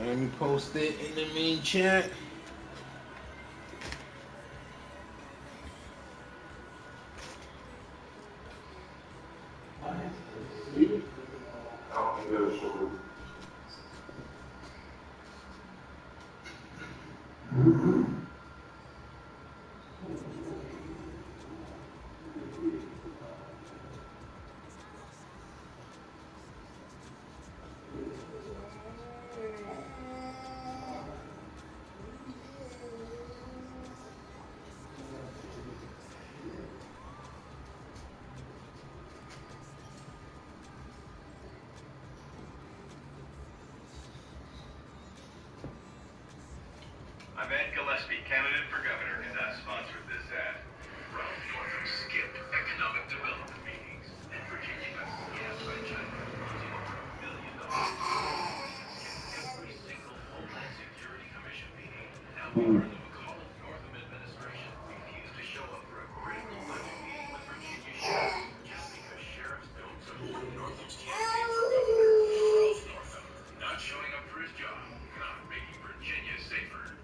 Let me post it in the main chat. I'm Ed Gillespie, candidate for governor, and I sponsored this ad. Ralph Northam skipped economic development meetings, and Virginia got scammed by China, losing over $1 billion. Skipped every single Homeland Security Commission meeting. Now we learn the McCall Northam administration refused to show up for a critical budget meeting with Virginia sheriffs, just because sheriffs don't support Northam's campaign for governor. Ralph Northam, not showing up for his job, not making Virginia safer.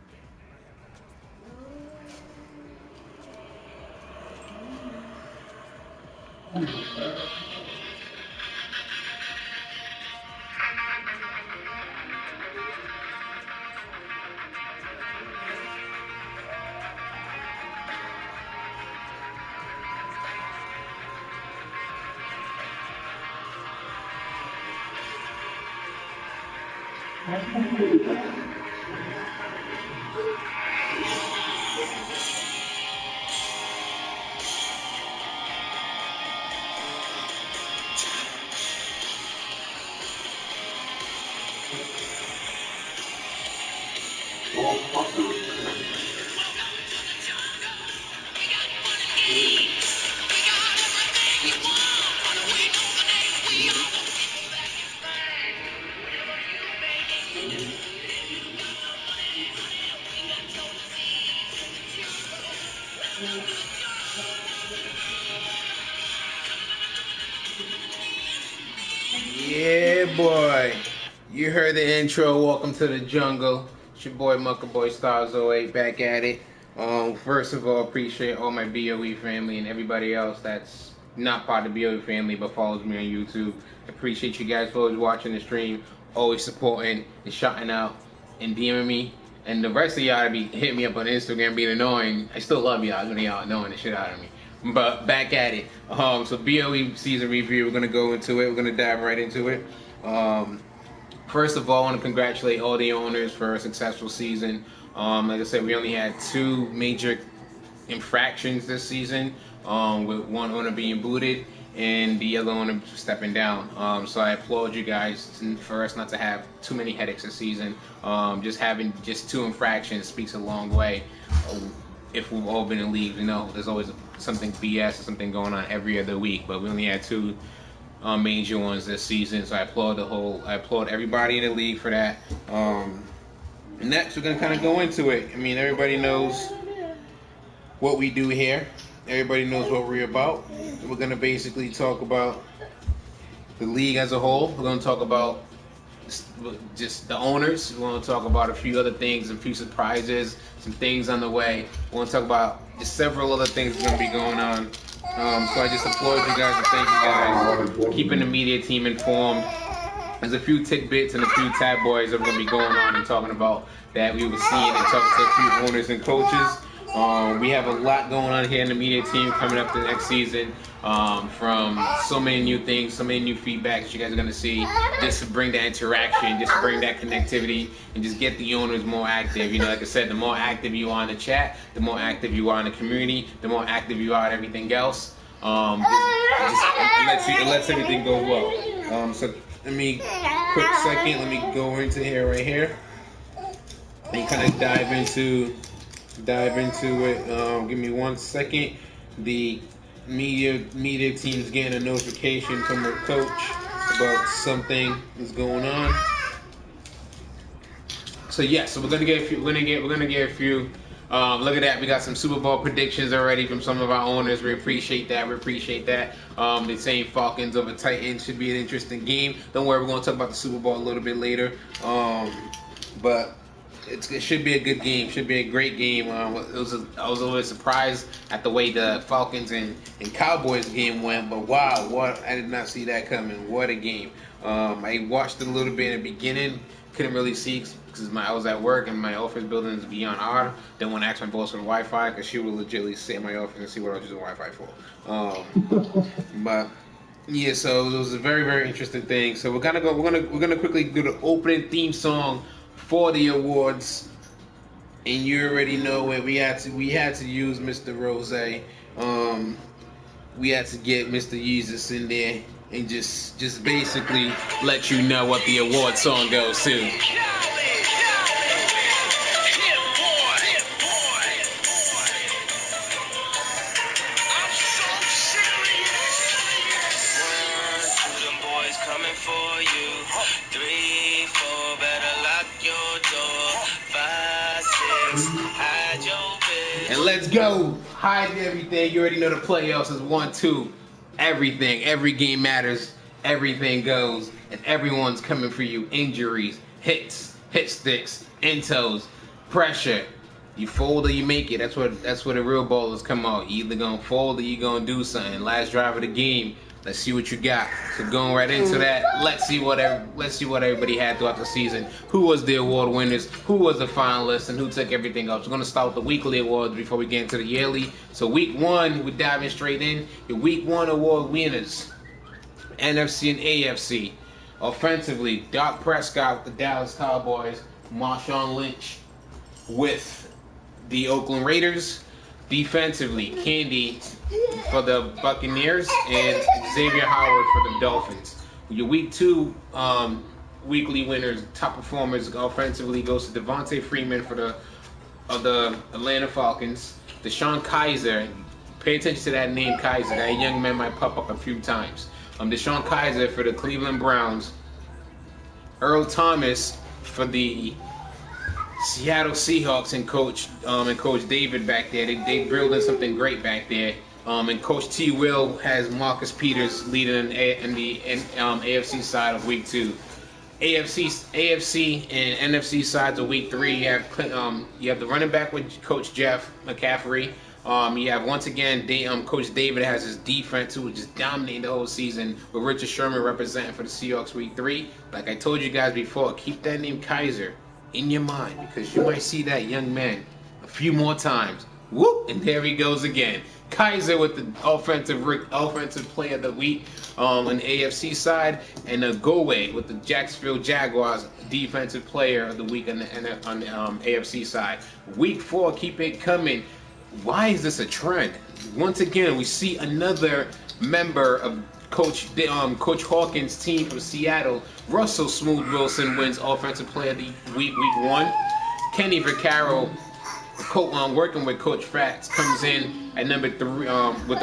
Yeah, boy. You heard the intro. Welcome to the jungle. It's your boy Mucker Boy Stars 08 back at it. First of all, appreciate all my BOE family and everybody else that's not part of the BOE family but follows me on YouTube. Appreciate you guys for always watching the stream, always supporting and shouting out and DMing me. And the rest of y'all to be hitting me up on Instagram being annoying. I still love y'all, when y'all annoying the shit out of me. But back at it. So BOE season review, we're gonna go into it. We're gonna dive right into it. First of all, I want to congratulate all the owners for a successful season. Like I said, we only had 2 major infractions this season, with one owner being booted and the other owner stepping down. So I applaud you guys for us not to have too many headaches this season. Just having just 2 infractions speaks a long way. If we've all been in leagues, you know, there's always something BS or something going on every other week, but we only had 2 major ones this season, so I applaud everybody in the league for that. Next, we're gonna kind of go into it. I mean, everybody knows what we do here. Everybody knows what we're about. We're gonna basically talk about the league as a whole. We're gonna talk about just the owners. We're going to talk about a few other things, a few surprises, some things on the way. We're going to talk about just several other things going to be going on. So I just applaud you guys and thank you guys for keeping the media team informed. There's a few tidbits and a few tabloids that we're going to be going on and talking about that we were seeing and talking to a few owners and coaches. We have a lot going on here in the media team coming up the next season, from so many new things, so many new feedbacks you guys are going to see, just to bring that interaction, just to bring that connectivity, and just get the owners more active. You know, like I said, the more active you are in the chat, the more active you are in the community, the more active you are at everything else. It lets everything go well. So let me, quick second, let me go into here right here and kind of dive into it. Give me 1 second. The media team's getting a notification from their coach about something is going on. So yeah, so we're gonna get a few. Look at that. We got some Super Bowl predictions already from some of our owners. We appreciate that. They're saying Falcons over Titans should be an interesting game. Don't worry, we're gonna talk about the Super Bowl a little bit later. But it should be a good game. Should be a great game. I was always surprised at the way the Falcons and Cowboys game went. But wow, what I did not see that coming. What a game. I watched it a little bit in the beginning. Couldn't really see because I was at work and my office building is beyond R. Then when I asked my boss for the Wi-Fi, because she would legitimately sit in my office and see what I was using Wi-Fi for. But yeah, so it was a very, very interesting thing. So we're gonna quickly do the opening theme song for the awards, and you already know it. We had to use Mr. Rose. We had to get Mr. Yeezus in there and just basically let you know what the award song goes to. Coming for you. 3, 4, better lock your door. 5, 6, hide your bitch. And let's go. Hide everything. You already know the playoffs is 1-2. Everything. Every game matters. Everything goes. And everyone's coming for you. Injuries, hits, hit sticks, intos, pressure. You fold or you make it. That's where the real ballers come out. You either gonna fold or you gonna do something. Last drive of the game. Let's see what you got. So going right into that, let's see what everybody had throughout the season. Who was the award winners? Who was the finalists? And who took everything up? So we're gonna start with the weekly awards before we get into the yearly. So week 1, we're diving straight in. The week 1 award winners: NFC and AFC. Offensively, Dak Prescott with the Dallas Cowboys, Marshawn Lynch with the Oakland Raiders. Defensively, Candy for the Buccaneers and Xavier Howard for the Dolphins. Your week 2 weekly winners, top performers offensively goes to Devontae Freeman for the Atlanta Falcons. Deshaun Kaiser, pay attention to that name Kaiser. That young man might pop up a few times. Deshaun Kaiser for the Cleveland Browns. Earl Thomas for the Seattle Seahawks and Coach David back there. They building something great back there. And Coach T. Will has Marcus Peters leading in the AFC side of week 2. AFC and NFC sides of week 3. You have the running back with Coach Jeff McCaffrey. You have once again Coach David has his defense who was just dominating the whole season with Richard Sherman representing for the Seahawks week 3. Like I told you guys before, keep that name Kaiser in your mind because you might see that young man a few more times. Whoop! And there he goes again. Kaiser with the offensive player of the week on the AFC side, and Gowe with the Jacksonville Jaguars defensive player of the week on the AFC side. Week 4, keep it coming. Why is this a trend? Once again, we see another member of Coach Hawkins' team from Seattle. Russell Smooth Wilson wins Offensive Player of the Week, week 1. Kenny Vaccaro, working with Coach Fats, comes in at number 3 with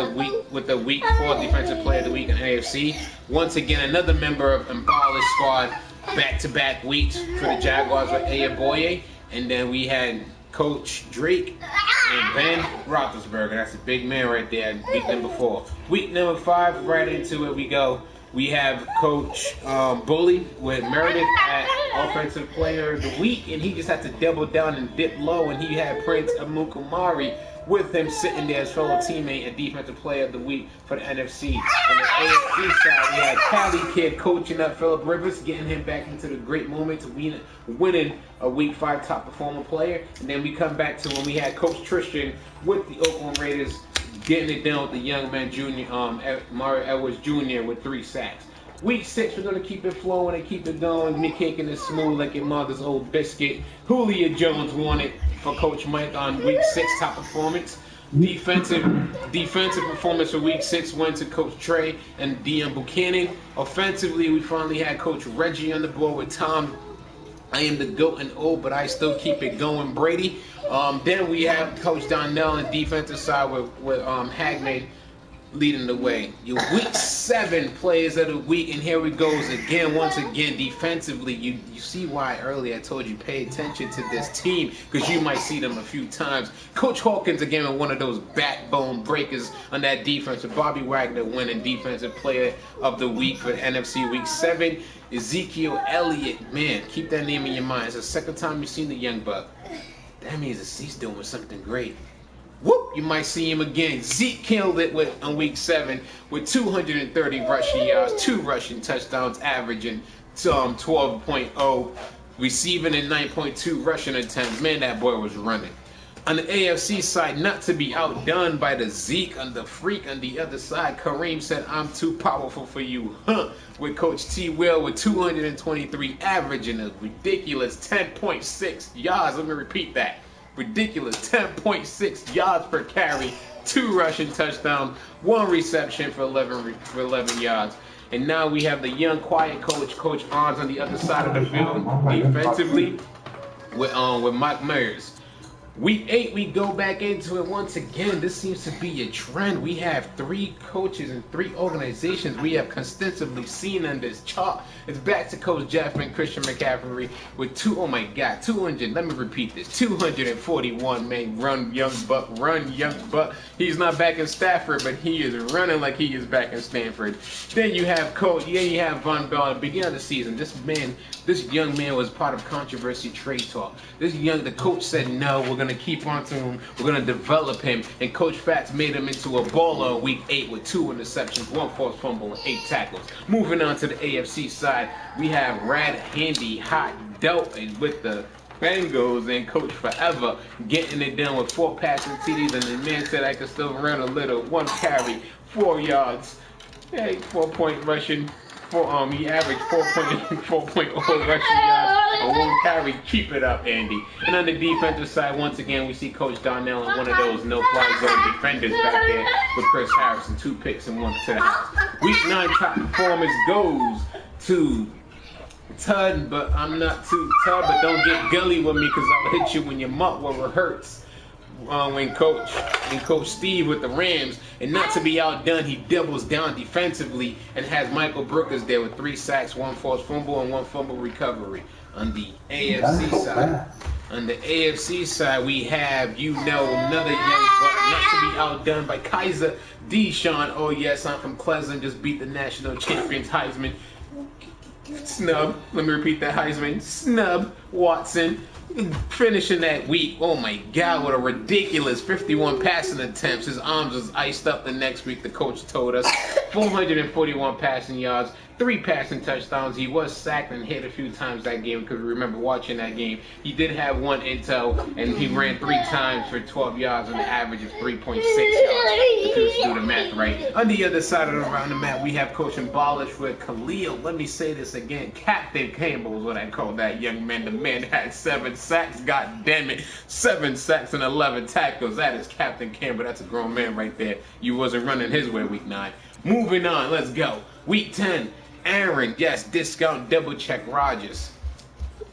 the week 4 Defensive Player of the Week in AFC. Once again, another member of Impala's squad, back-to-back weeks for the Jaguars with Boye. And then we had Coach Drake and Ben Roethlisberger. That's a big man right there. Week number 4. Week number 5, right into it we go. We have Coach Bully with Meredith at Offensive Player of the Week, and he just had to double down and dip low, and he had Prince Amukamari with him sitting there as fellow teammate and Defensive Player of the Week for the NFC. On the AFC side, we had Cali Kid coaching up Phillip Rivers, getting him back into the great moment to winning a Week 5 top performing player. And then we come back to when we had Coach Tristan with the Oakland Raiders getting it done with the young man Mario Edwards Jr. with 3 sacks. Week 6, we're going to keep it flowing and keep it going. Me kicking it smooth like your mother's old biscuit. Julio Jones won it for Coach Mike on Week 6 top performance. Defensive performance for Week 6 went to Coach Trey and DM Buchanan. Offensively, we finally had Coach Reggie on the board with Tom. I am the GOAT and old, but I still keep it going, Brady. Then we have Coach Donnell on the defensive side with Hagman leading the way. Your week 7 players of the week, and here we goes again. Once again, defensively, you see why earlier I told you pay attention to this team, because you might see them a few times. Coach Hawkins again with one of those backbone breakers on that defense, with Bobby Wagner winning defensive player of the week for NFC week 7. Ezekiel Elliott, man, keep that name in your mind. It's the second time you've seen the young buck. That means he's doing something great. Whoop! You might see him again. Zeke killed it on week 7 with 230 rushing yards, 2 rushing touchdowns, averaging 12.0, receiving in 9.2 rushing attempts. Man, that boy was running. On the AFC side, not to be outdone by the Zeke and the freak on the other side, Kareem said, "I'm too powerful for you," with Coach T. Will with 223, averaging a ridiculous 10.6 yards. Let me repeat that. Ridiculous 10.6 yards per carry, 2 rushing touchdowns, 1 reception for 11 yards. And now we have the young, quiet Coach Arms on the other side of the field defensively with Mike Myers. Week 8, we go back into it once again. This seems to be a trend. We have 3 coaches and 3 organizations we have consistently seen on this chart. It's back to Coach Jeff and Christian McCaffrey with 200, let me repeat this, 241, man, run young buck. He's not back in Stafford, but he is running like he is back in Stanford. Then you have Von Bell at the beginning of the season. This young man was part of controversy trade talk. The coach said, no, we're going to keep on to him. We're going to develop him. And Coach Fats made him into a baller in week 8 with 2 interceptions, 1 forced fumble, and 8 tackles. Moving on to the AFC side, we have Rad Handy Hot Dope with the Bengals and Coach Forever getting it done with 4 passing TDs. And the man said I could still run a little. 1 carry, 4 yards, 4-point rushing. He averaged 4.0 rushing yards on 1 carry. Keep it up, Andy. And on the defensive side, once again, we see Coach Darnell and one of those no-fly zone defenders back there with Chris Harrison, 2 picks and 1 to the house. Week 9 top performance goes to Tud, but I'm not too Tud, but don't get gully with me because I'll hit you when your mutt where it hurts. When Coach Steve with the Rams, and not to be outdone, he doubles down defensively and has Michael Brookers there with 3 sacks, 1 forced fumble, and 1 fumble recovery. On the AFC side, we have another young buck, not to be outdone by Kaiser Deshaun. Oh yes, I'm from Cleveland, just beat the national champions Heisman snub. Let me repeat that, Heisman snub Watson. Finishing that week, oh my God, what a ridiculous 51 passing attempts. His arms was iced up the next week, the coach told us. 441 passing yards, 3 passing touchdowns. He was sacked and hit a few times that game, because we remember watching that game. He did have 1 intel, and he ran 3 times for 12 yards on an average of 3.6 yards. If you do the math right. On the other side of around the map, we have Coach Embolish with Khalil. Let me say this again. Captain Campbell is what I call that young man. The man had 7 sacks. God damn it. 7 sacks and 11 tackles. That is Captain Campbell. That's a grown man right there. You wasn't running his way week 9. Moving on. Let's go. Week 10. Aaron, yes, discount double check Rodgers.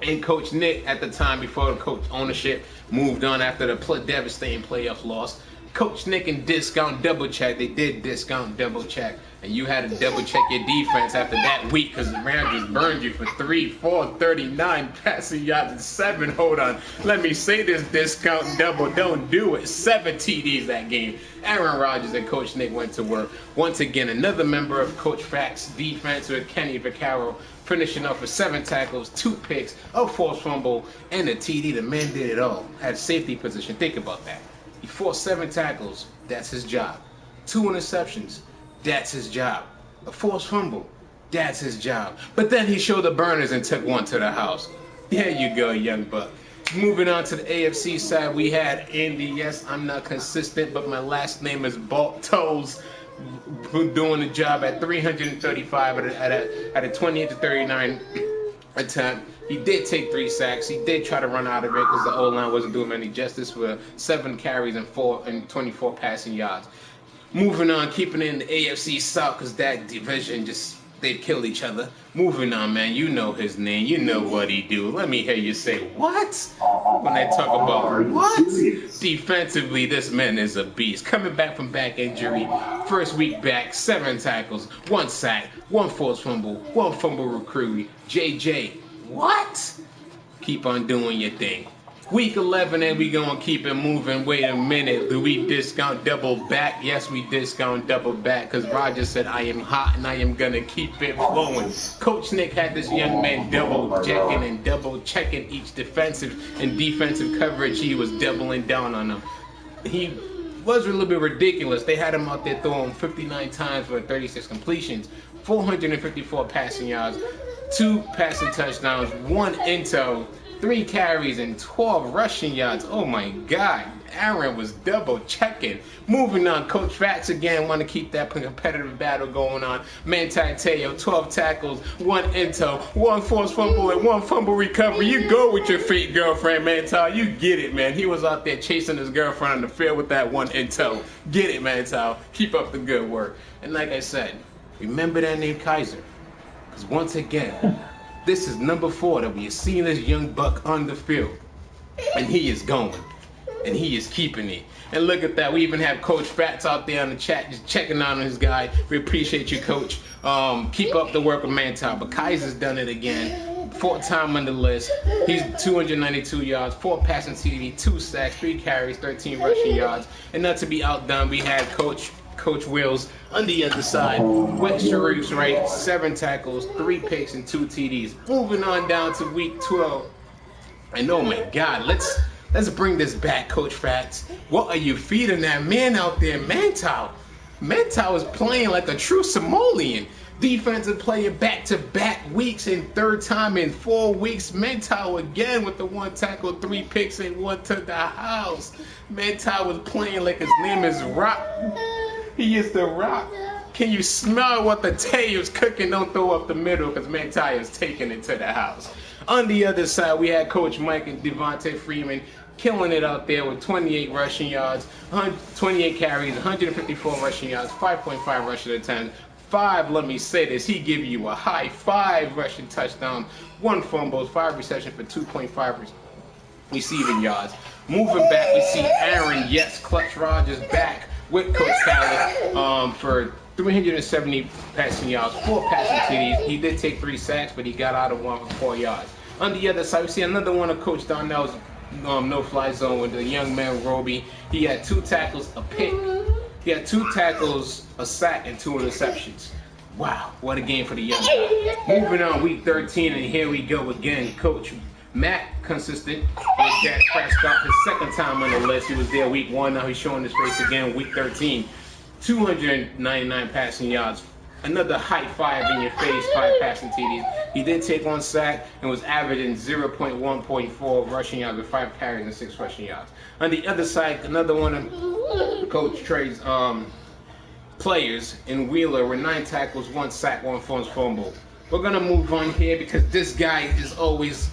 And Coach Nick at the time before the coach ownership moved on after the devastating playoff loss. Coach Nick and discount double check. They did discount double check. And you had to double check your defense after that week, because the Rams just burned you for 39 passing yards and 7. Hold on. Let me say this discount double. Don't do it. 7 TDs that game. Aaron Rodgers and Coach Nick went to work. Once again, another member of Coach Fat's defense with Kenny Vaccaro finishing up with 7 tackles, 2 picks, a forced fumble, and a TD. The man did it all. Had safety position. Think about that. He forced 7 tackles. That's his job. 2 interceptions. That's his job. A forced fumble. That's his job. But then he showed the burners and took 1 to the house. There you go, young buck. Moving on to the AFC side, we had Andy. Yes, I'm not consistent, but my last name is Balk Toes, doing the job at 335 at a 28-39 attempt. He did take 3 sacks. He did try to run out of it because the O-line wasn't doing any justice, for 7 carries and 24 passing yards. Moving on, keeping it in the AFC South, because that division just They've killed each other. Moving on, man. You know his name. You know what he do. Let me hear you say, what? When I talk about what? Defensively, this man is a beast. Coming back from back injury. First week back, 7 tackles, 1 sack, 1 forced fumble, 1 fumble recovery. JJ, what? Keep on doing your thing. Week 11, and we gonna keep it moving. Wait a minute, do we discount double back? Yes, we discount double back because Roger said I am hot and I am gonna keep it flowing. Coach Nick had this young man double checking and double checking each defensive and defensive coverage. He was doubling down on them. He was a little bit ridiculous. They had him out there throwing 59 times for 36 completions, 454 passing yards, 2 passing touchdowns, 1 intel, 3 carries, and 12 rushing yards. Oh my God. Aaron was double checking. Moving on, Coach Fats again want to keep that competitive battle going on. Manti Te'o, 12 tackles, 1 intel, 1 forced fumble, and 1 fumble recovery. You go with your fake girlfriend, Manti. You get it, man. He was out there chasing his girlfriend on the field with that 1 intel. Get it, Manti. Keep up the good work. And like I said, remember that name Kaiser. Because once again, this is number 4 that we are seeing this young buck on the field. And he is going. And he is keeping it. And look at that. We even have Coach Fats out there on the chat just checking on his guy. We appreciate you, Coach. Keep up the work with Manti. But Kaiser's done it again. 4th time on the list. He's 292 yards, 4 passing TD, 2 sacks, 3 carries, 13 rushing yards. And not to be outdone, we had Coach Wills on the other side. Wet Sharif's right, 7 tackles, 3 picks, and 2 TDs. Moving on down to week 12. And oh my God, let's bring this back, Coach Fats. What are you feeding that man out there, Manti? Manti is playing like a true Somalian. Defensive player back-to-back weeks and 3rd time in 4 weeks. Manti again with the 1 tackle, 3 picks, and 1 to the house. Manti was playing like his name is Rock. He is the Rock. Can you smell what the Tay is cooking? Don't throw up the middle because Manti is taking it to the house. On the other side, we had Coach Mike and Devontae Freeman killing it out there with 28 rushing yards, 28 carries, 154 rushing yards, 5.5 rushing attempts. 5, let me say this, he give you a high 5 rushing touchdowns, 1 fumbles, 5 receptions for 2.5 receiving yards. Moving back, we see Aaron, yes, Clutch Rogers back with Coach Khaled for 370 passing yards, 4 passing TDs. He did take 3 sacks, but he got out of 1 for 4 yards. On the other side, we see another one of Coach Darnell's no-fly zone with the young man Roby. He had 2 tackles, a pick. He had 2 tackles, a sack, and 2 interceptions. Wow, what a game for the young guy. Moving on, week 13, and here we go again. Coach Matt, consistent with Dak Prescott, his 2nd time on the list. He was there week 1, now he's showing his face again week 13. 299 passing yards, another high 5 in your face, 5 passing TDs. He did take 1 sack and was averaging 0.1.4 rushing yards with 5 carries and 6 rushing yards. On the other side, another one of Coach Trey's players in Wheeler with 9 tackles, 1 sack, 1 forced fumble. We're gonna move on here because this guy is always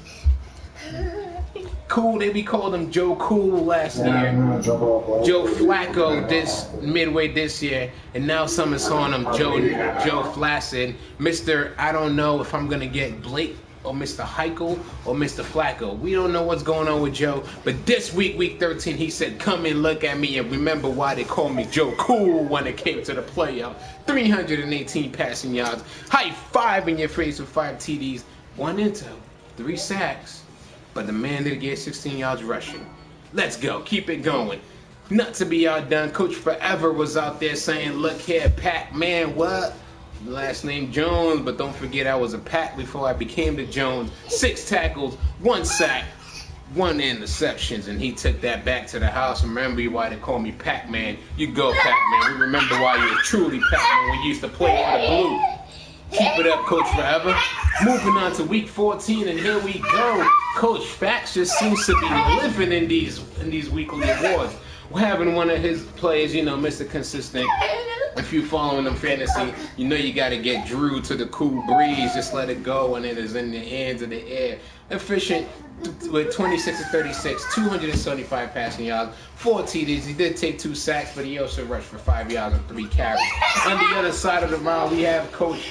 cool. We called him Joe Cool last year. Joe Flacco midway this year, and now someone's calling him Joe Flaccid. Mr. I don't know if I'm gonna get Blake or Mr. Heichel or Mr. Flacco. We don't know what's going on with Joe, but this week 13, he said, "Come and look at me and remember why they called me Joe Cool when it came to the playoff." 318 passing yards, high 5 in your face with 5 TDs, 1 intel, 3 sacks. But the man did get 16 yards rushing. Let's go. Keep it going. Not to be outdone, Coach Forever was out there saying, "Look here, Pac-Man, what?" Last name Jones, but don't forget I was a Pac before I became the Jones. 6 tackles, 1 sack, 1 interceptions, and he took that back to the house. Remember why they call me Pac-Man. You go, Pac-Man. We remember why you were truly Pac-Man when you used to play for the Blue. Keep it up, Coach Forever. Moving on to week 14, and here we go. Coach Fax just seems to be living in these weekly awards. We're having one of his players, Mr. Consistent. If you following them fantasy, you got to get Drew to the cool breeze. Just let it go, and it is in the hands of the air. Efficient with 26 to 36, 275 passing yards, 4 TDs. He did take 2 sacks, but he also rushed for 5 yards and 3 carries. On the other side of the mile, we have Coach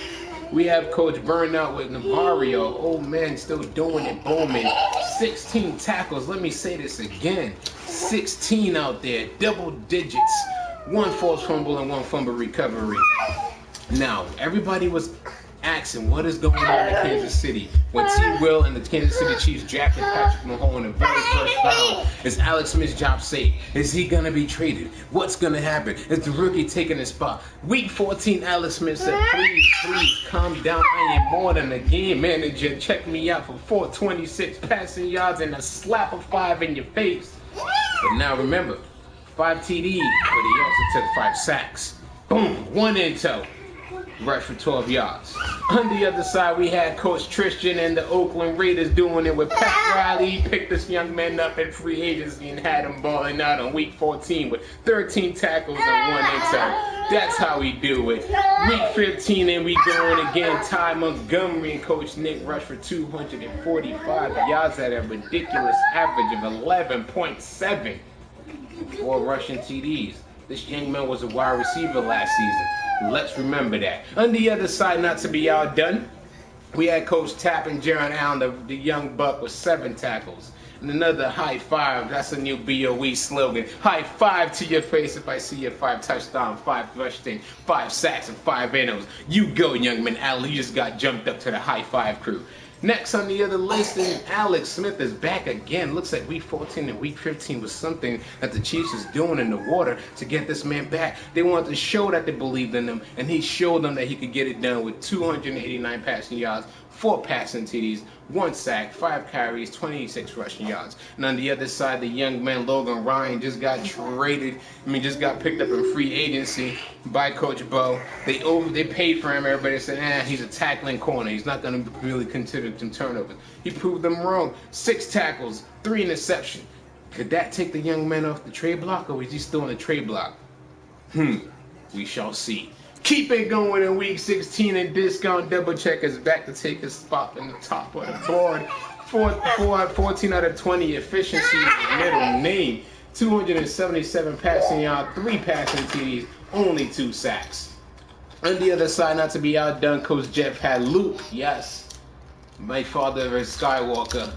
we have Coach Burnout with Navario. Old man still doing it, booming. 16 tackles. Let me say this again. 16 out there, double digits. 1 forced fumble and 1 fumble recovery. Now, everybody was asking what is going on in Kansas City when T. Will and the Kansas City Chiefs drafted Patrick Mahomes in the very first round. Is Alex Smith's job safe? Is he going to be traded? What's going to happen? Is the rookie taking his spot? Week 14, Alex Smith said, please calm down. I am more than a game manager. Check me out for 426 passing yards and a slap of 5 in your face. But now remember, 5 TDs, but he also took 5 sacks. Boom, 1 intel. Rush for 12 yards. On the other side, we had Coach Tristan and the Oakland Raiders doing it with Pat Riley. He picked this young man up in free agency and had him balling out on week 14 with 13 tackles and 1 intel. That's how we do it. Week 15, and we going again. Ty Montgomery and Coach Nick rushed for 245 yards at a ridiculous average of 11.7. 4 rushing TDs. This young man was a wide receiver last season. Let's remember that. On the other side, not to be outdone, we had Coach Tapp and Jaron Allen, the young buck, with 7 tackles. And another high five. That's a new BOE slogan. High five to your face if I see your 5 touchdown, 5 rushing, 5 sacks, and 5 NOs. You go, young man. Allen, you just got jumped up to the high five crew. Next on the other list, and Alex Smith is back again. Looks like week 14 and week 15 was something that the Chiefs is doing in the water to get this man back. They wanted to show that they believed in him, and he showed them that he could get it done with 289 passing yards, 4 passing TDs, 1 sack, 5 carries, 26 rushing yards. And on the other side, the young man Logan Ryan just got just got picked up in free agency by Coach Bo. They paid for him. Everybody said, he's a tackling corner. He's not going to really consider some turnovers. He proved them wrong. 6 tackles, 3 interceptions. Could that take the young man off the trade block, or is he still on the trade block? We shall see. Keep it going in week 16, and Discount Double Check is back to take his spot in the top of the board. 14 out of 20 efficiency is his middle name. 277 passing yards, 3 passing TDs, only 2 sacks. On the other side, not to be outdone, Coach Jeff had Luke, yes, my father is Skywalker,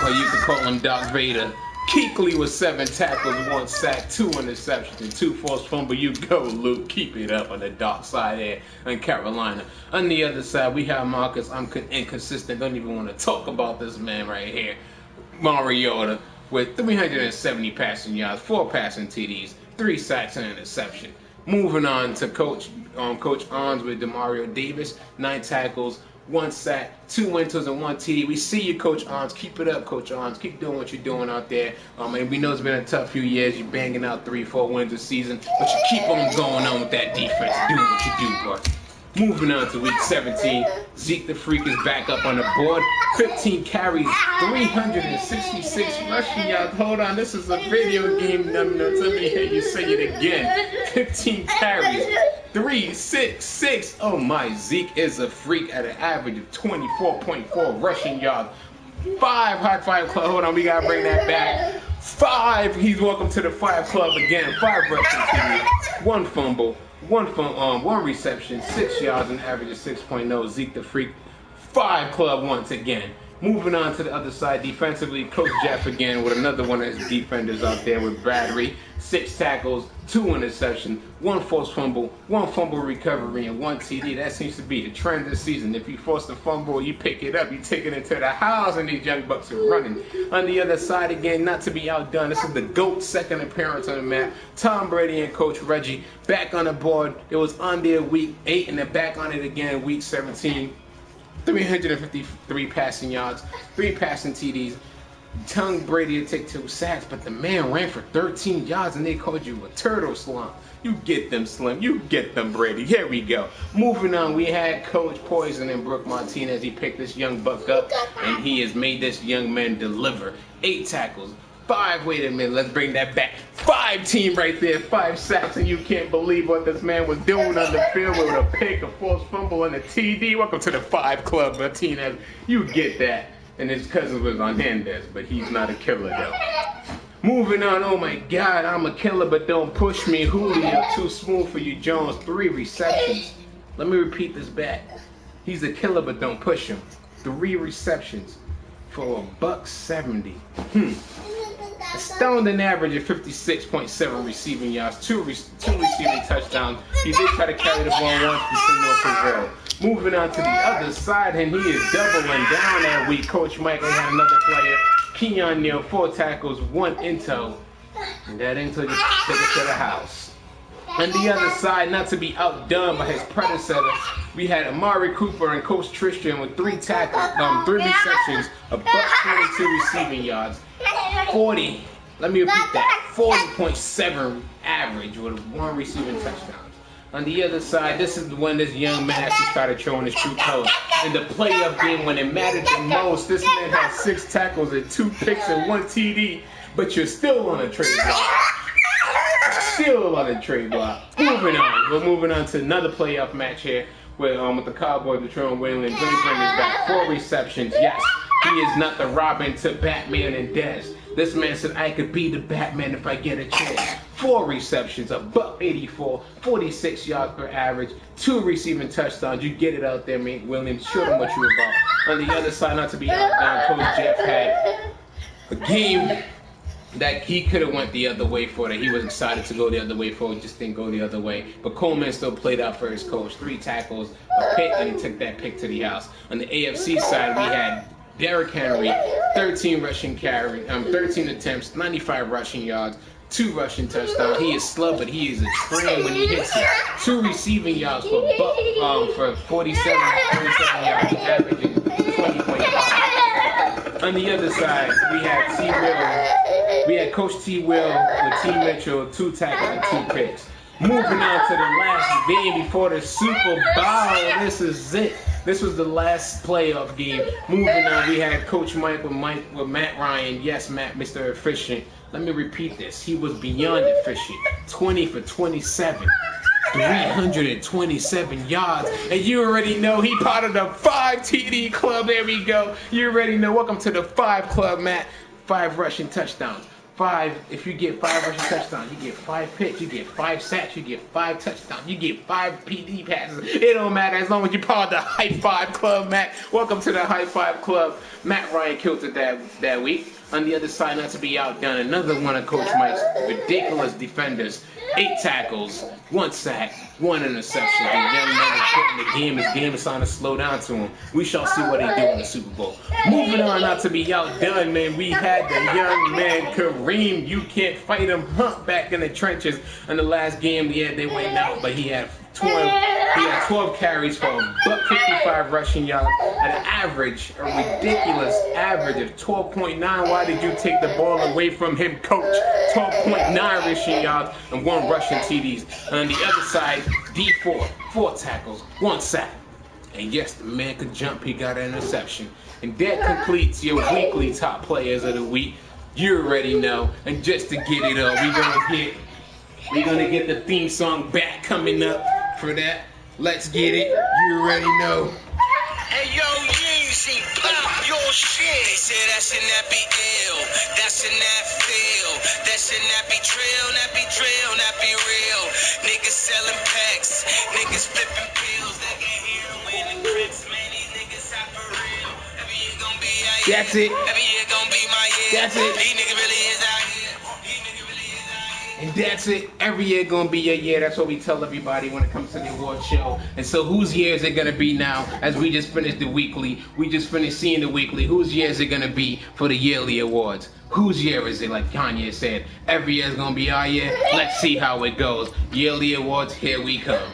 or you could call him Darth Vader. Kuechly with 7 tackles, 1 sack, 2 interceptions, and 2 forced fumbles. You go, Luke. Keep it up on the dark side there in Carolina. On the other side, we have Marcus. I'm inconsistent. Don't even want to talk about this man right here. Mariota with 370 passing yards, 4 passing TDs, 3 sacks, and an interception. Moving on to Coach Arns with Demario Davis, 9 tackles, 1 sack, 2 inters, and 1 TD. We see you, Coach Arms. Keep it up, Coach Arms. Keep doing what you're doing out there. And we know it's been a tough few years. You're banging out 3-4 wins this season, but you keep on going on with that defense, doing what you do, bro. Moving on to week 17, Zeke the Freak is back up on the board. 15 carries, 366 rushing yards. Hold on, this is a video game. Let me hear you say it again. 15 carries, 366. Oh my, Zeke is a freak at an average of 24.4 rushing yards. 5 high 5 club. Hold on, we gotta bring that back. 5. He's welcome to the 5 club again. 5 rushing TDs, 1 fumble. 1 reception, 6 yards, an average of 6.0. Zeke the Freak, 5 club once again. Moving on to the other side, defensively, Coach Jeff again with another one of his defenders out there with Bradley. 6 tackles, 2 interceptions, 1 forced fumble, 1 fumble recovery, and 1 TD. That seems to be the trend this season. If you force a fumble, you pick it up, you take it into the house, and these young bucks are running. On the other side again, not to be outdone, this is the GOAT's second appearance on the map. Tom Brady and Coach Reggie back on the board. It was on there week 8, and they're back on it again week 17. 353 passing yards, 3 passing TDs. Telling Brady to take 2 sacks, but the man ran for 13 yards and they called you a turtle slump. You get them, Slim. You get them, Brady. Here we go. Moving on, we had Coach Poison and Brooke Martinez. He picked this young buck up and he has made this young man deliver. 8 tackles. 5, wait a minute, let's bring that back. 5 team right there, 5 sacks, and you can't believe what this man was doing on the field with a pick, a forced fumble, and a TD. Welcome to the 5 club, Martinez. You get that. And his cousin was on Hernandez, but he's not a killer though. Moving on, oh my God, I'm a killer, but don't push me. Julio, too smooth for you, Jones. 3 receptions. Let me repeat this back. He's a killer, but don't push him. 3 receptions for $170. Astounding average of 56.7 receiving yards, 2 receiving touchdowns. He did try to carry the ball once, but still no prevail. Moving on to the other side, and he is doubling down that week. Coach Michael had another player, Keon Neal, 4 tackles, 1 intel, and that intel just took it to the house. On the other side, not to be outdone by his predecessor, we had Amari Cooper and Coach Tristan with 3 tackles, 3 receptions, $122 receiving yards, 40. Let me repeat that: 40.7 average with 1 receiving touchdown. On the other side, this is when this young man actually started showing his true colors. In the playoff game, when it mattered the most, this man had 6 tackles and 2 picks and 1 TD, but you're still on a trade block. Still on a trade block. Moving on. We're moving on to another playoff match here with the Cowboys, Detroit Williams. Let me bring this back. 4 receptions. Yes, he is not the Robin to Batman and Dez. This man said, I could be the Batman if I get a chance. 4 receptions, $184, 46 yards per average, 2 receiving touchdowns. You get it out there, man. Williams. Show them what you're about. On the other side, not to be outdone, Coach Jeff had a game that he could have went the other way for, that he was excited to go the other way for, just didn't go the other way. But Coleman still played out for his coach. 3 tackles, a pick, and he took that pick to the house. On the AFC side, we had Derrick Henry, 13 attempts, 95 rushing yards, 2 rushing touchdowns. He is slow, but he is a train when he hits it. 2 receiving yards for 47 yards, averaging 20.5. On the other side, we had Coach T. Will with T. Mitchell, 2 tackles and 2 picks. Moving on to the last game before the Super Bowl. This is it. This was the last playoff game. Moving on, we had Coach Mike with Matt Ryan. Yes, Matt, Mr. Efficient. Let me repeat this. He was beyond efficient. 20 for 27. 327 yards. And you already know he part of the 5 TD club. There we go. You already know. Welcome to the 5 club, Matt. 5 rushing touchdowns. 5, if you get 5 rushing touchdowns, you get 5 picks, you get 5 sacks, you get 5 touchdowns, you get 5 PD passes. It don't matter as long as you're part of the High 5 Club, Matt. Welcome to the High 5 Club. Matt Ryan killed it that week. On the other side, not to be outdone, another one of Coach Mike's ridiculous defenders. 8 tackles, 1 sack, 1 interception. The young man is putting the game. His game is starting to slow down to him. We shall see what he do in the Super Bowl. Moving on, not to be outdone, man. We had the young man Kareem. You can't fight him. Back in the trenches. In the last game, yeah, they went out, but he had 12 carries for $155 rushing yards at an average, a ridiculous average of 12.9. Why did you take the ball away from him, coach? 12.9 rushing yards and 1 rushing TDs. And on the other side, D4, 4 tackles, 1 sack. And yes, the man could jump. He got an interception. And that completes your weekly top players of the week. You already know. And just to get it up, we're gonna get the theme song back coming up. For that, let's get it. You already know. Hey yo, Yeezy, pop your shit. They say that should not be ill, that should not feel, that should not be trill, not be drill, not be real. Niggas selling packs, niggas flipping pills, they get heroin and cracks, man. These niggas out for real. Every year gonna be our year. That's it. Every year gonna be my year. That's it. These niggas really is out here. These niggas really is out here. And that's it. Every year gonna be your year. That's what we tell everybody when it comes to the award show. And so whose year is it gonna be now? As we just finished the weekly, we just finished seeing the weekly. Whose year is it gonna be for the yearly awards? Whose year is it? Like Kanye said, every year is gonna be our year. Let's see how it goes. Yearly awards, here we come.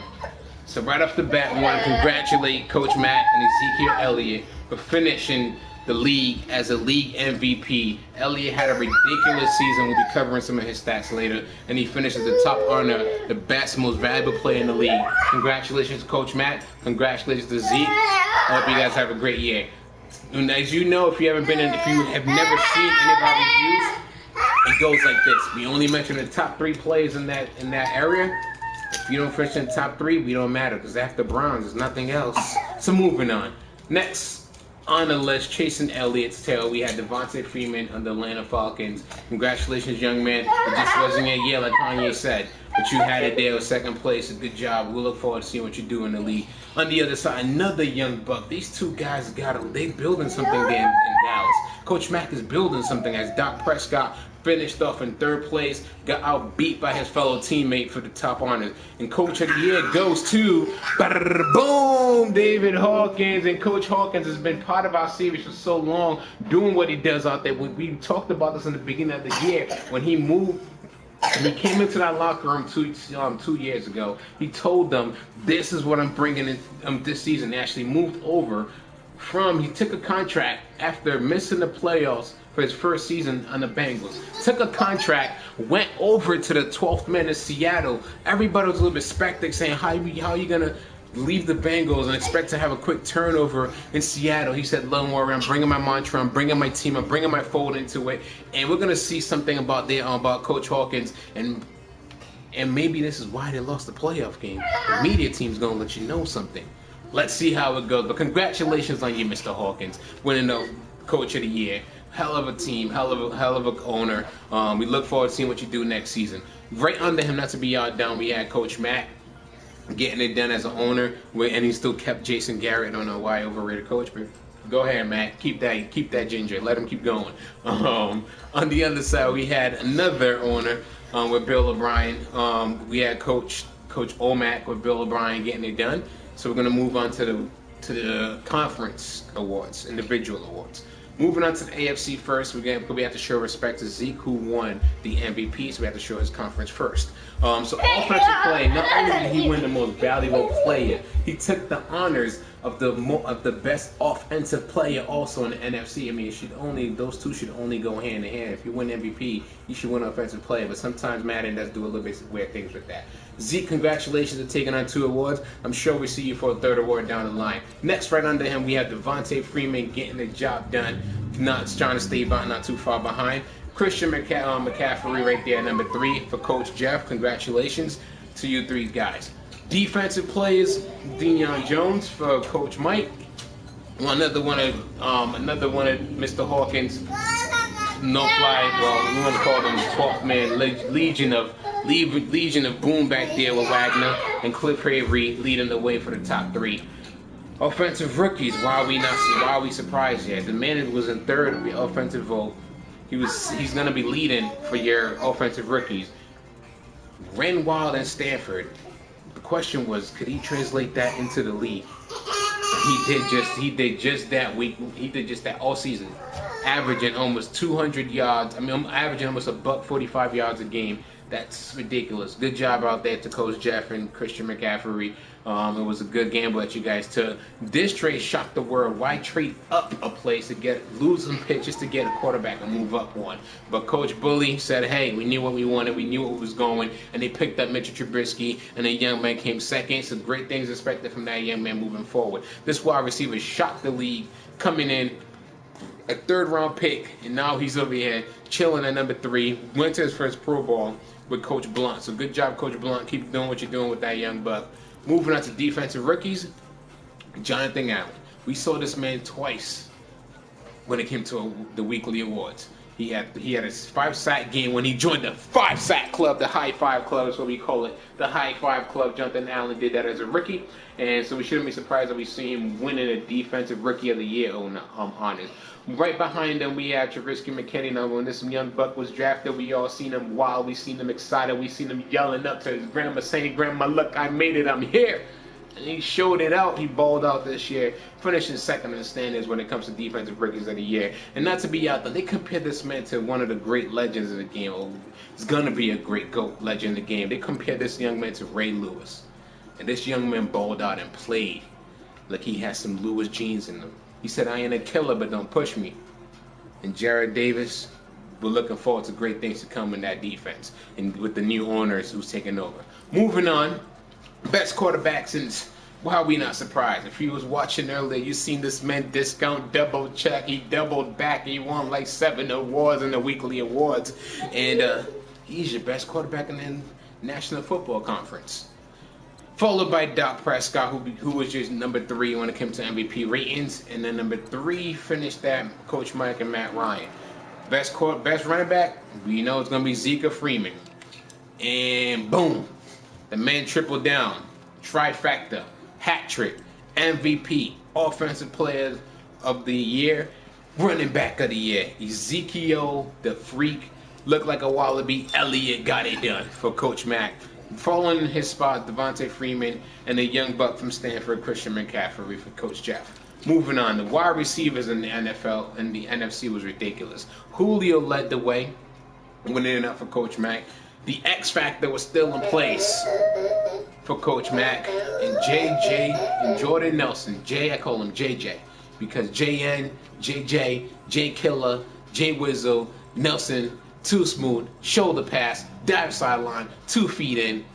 So right off the bat, we want to congratulate Coach Matt and Ezekiel Elliott for finishing the league as a league MVP. Elliott had a ridiculous season. We'll be covering some of his stats later. And he finishes the top honor, the best, most valuable player in the league. Congratulations, Coach Matt. Congratulations to Zeke. I hope you guys have a great year. And as you know, if you have never seen any of our reviews, it goes like this. We only mention the top 3 players in that area. If you don't finish in the top 3, we don't matter, because after Browns, there's nothing else. So moving on. Next on the list, chasing Elliott's tail, we had Devontae Freeman on the Atlanta Falcons. Congratulations, young man. It just wasn't a year, like Kanye said. but you had it there with second place. A good job. We'll look forward to seeing what you do in the league. On the other side, another young buck. These two guys they building something there in Dallas. Coach Mack is building something as Dak Prescott finished off in third place, got outbeat by his fellow teammate for the top honors. And Coach of the Year goes to, boom, David Hawkins. And Coach Hawkins has been part of our series for so long, doing what he does out there. We talked about this in the beginning of the year when he moved. When he came into that locker room 2 years ago, he told them, this is what I'm bringing in this season. They actually moved over he took a contract after missing the playoffs for his first season on the Bengals. Took a contract, went over to the 12th man in Seattle. Everybody was a little bit skeptic, saying, how are you going to leave the Bengals and expect to have a quick turnover in Seattle? He said, don't worry, I'm bringing my mantra, I'm bringing my team, I'm bringing my fold into it. And we're going to see something about Coach Hawkins, and maybe this is why they lost the playoff game. The media team's going to let you know something. Let's see how it goes. But congratulations on you, Mr. Hawkins, winning the Coach of the Year. Hell of a team, hell of a owner. We look forward to seeing what you do next season. Right under him, not to be outdone, we had Coach Mack getting it done as an owner, and he still kept Jason Garrett. I don't know why, overrated coach, but go ahead, Matt. Keep that ginger. Let him keep going. On the other side, we had another owner with Bill O'Brien. We had Coach Omac with Bill O'Brien getting it done. So we're gonna move on to the conference awards, individual awards. Moving on to the AFC first, we have to show respect to Zeke, who won the MVP, so we have to show his conference first. So offensive play, not only did he win the most valuable player, he took the honors of the best offensive player also in the NFC. I mean, those two should only go hand in hand. If you win MVP, you should win offensive player, but sometimes Madden does do a little bit weird things with that. Zeke, congratulations on taking on 2 awards. I'm sure we'll see you for a 3rd award down the line. Next, right under him, we have Devontae Freeman getting the job done, not trying to stay not too far behind. Christian McCaffrey right there, number 3 for Coach Jeff. Congratulations to you 3 guys. Defensive players, Deion Jones for Coach Mike. Another one of Mr. Hawkins. No fly. Well, we want to call them 12th man Legion of Boom back there with Wagner and Cliff Avery leading the way for the top 3. Offensive rookies. Why are we surprised yet? The man was in 3rd of the offensive vote. He's gonna be leading for your offensive rookies. Renwald and Stanford. The question was, could he translate that into the league? He did just that week. He did just that all season, averaging almost 200 yards. Averaging almost $145 yards a game. That's ridiculous. Good job out there to Coach Jeff and Christian McCaffrey. It was a good gamble that you guys took. This trade shocked the world. Why trade up a place to lose some pitches to get a quarterback and move up one? But Coach Bully said, hey, we knew what we wanted. We knew what was going. And they picked up Mitchell Trubisky, and the young man came second. So great things expected from that young man moving forward. This wide receiver shocked the league, coming in a 3rd round pick, and now he's over here chilling at number 3. Went to his first Pro Bowl with Coach Blunt. So good job, Coach Blunt. Keep doing what you're doing with that young buck. Moving on to defensive rookies, Jonathan Allen. We saw this man twice when it came to the weekly awards. He had his 5-sack game when he joined the 5-sack club, the High 5 Club is what we call it. The High 5 Club. Jonathan Allen did that as a rookie, and so we shouldn't be surprised that we see him winning a Defensive Rookie of the Year honors. Right behind him, we have Trubisky McKinney. Now, when this young buck was drafted, we all seen him wild. We seen him excited. We seen him yelling up to his grandma, saying, "Grandma, look, I made it. I'm here." And he showed it out. He balled out this year, finishing 2nd in the standings when it comes to Defensive Rookies of the Year. And not to be out there, they compare this man to one of the great legends of the game. Oh, he's going to be a great GOAT legend in the game. They compare this young man to Ray Lewis. And this young man balled out and played like he has some Lewis genes in him. He said, I ain't a killer, but don't push me. And Jared Davis, we're looking forward to great things to come in that defense and with the new owners who's taking over. Moving on, best quarterback since, why are we not surprised? If you was watching earlier, you seen this man discount, double check, he doubled back, he won like 7 awards in the weekly awards. And he's your best quarterback in the National Football Conference. Followed by Dak Prescott, who was just number 3 when it came to MVP ratings. And then number 3 finished that Coach Mike and Matt Ryan. Best running back, we know it's going to be Zeke Freeman. And boom, the man tripled down. Trifecta, hat trick, MVP, offensive player of the year, running back of the year. Ezekiel, the freak, looked like a wallaby. Elliott got it done for Coach Mack. Following his spot, Devontae Freeman and the young buck from Stanford, Christian McCaffrey for Coach Jeff. Moving on, the wide receivers in the NFL and the NFC was ridiculous. Julio led the way, winning it up for Coach Mack. The X Factor was still in place for Coach Mack, and JJ and Jordan Nelson. I call him JJ because JN, JJ, J Killer, J Wizzo, Nelson, too smooth, shoulder pass, dive sideline, 2 feet in,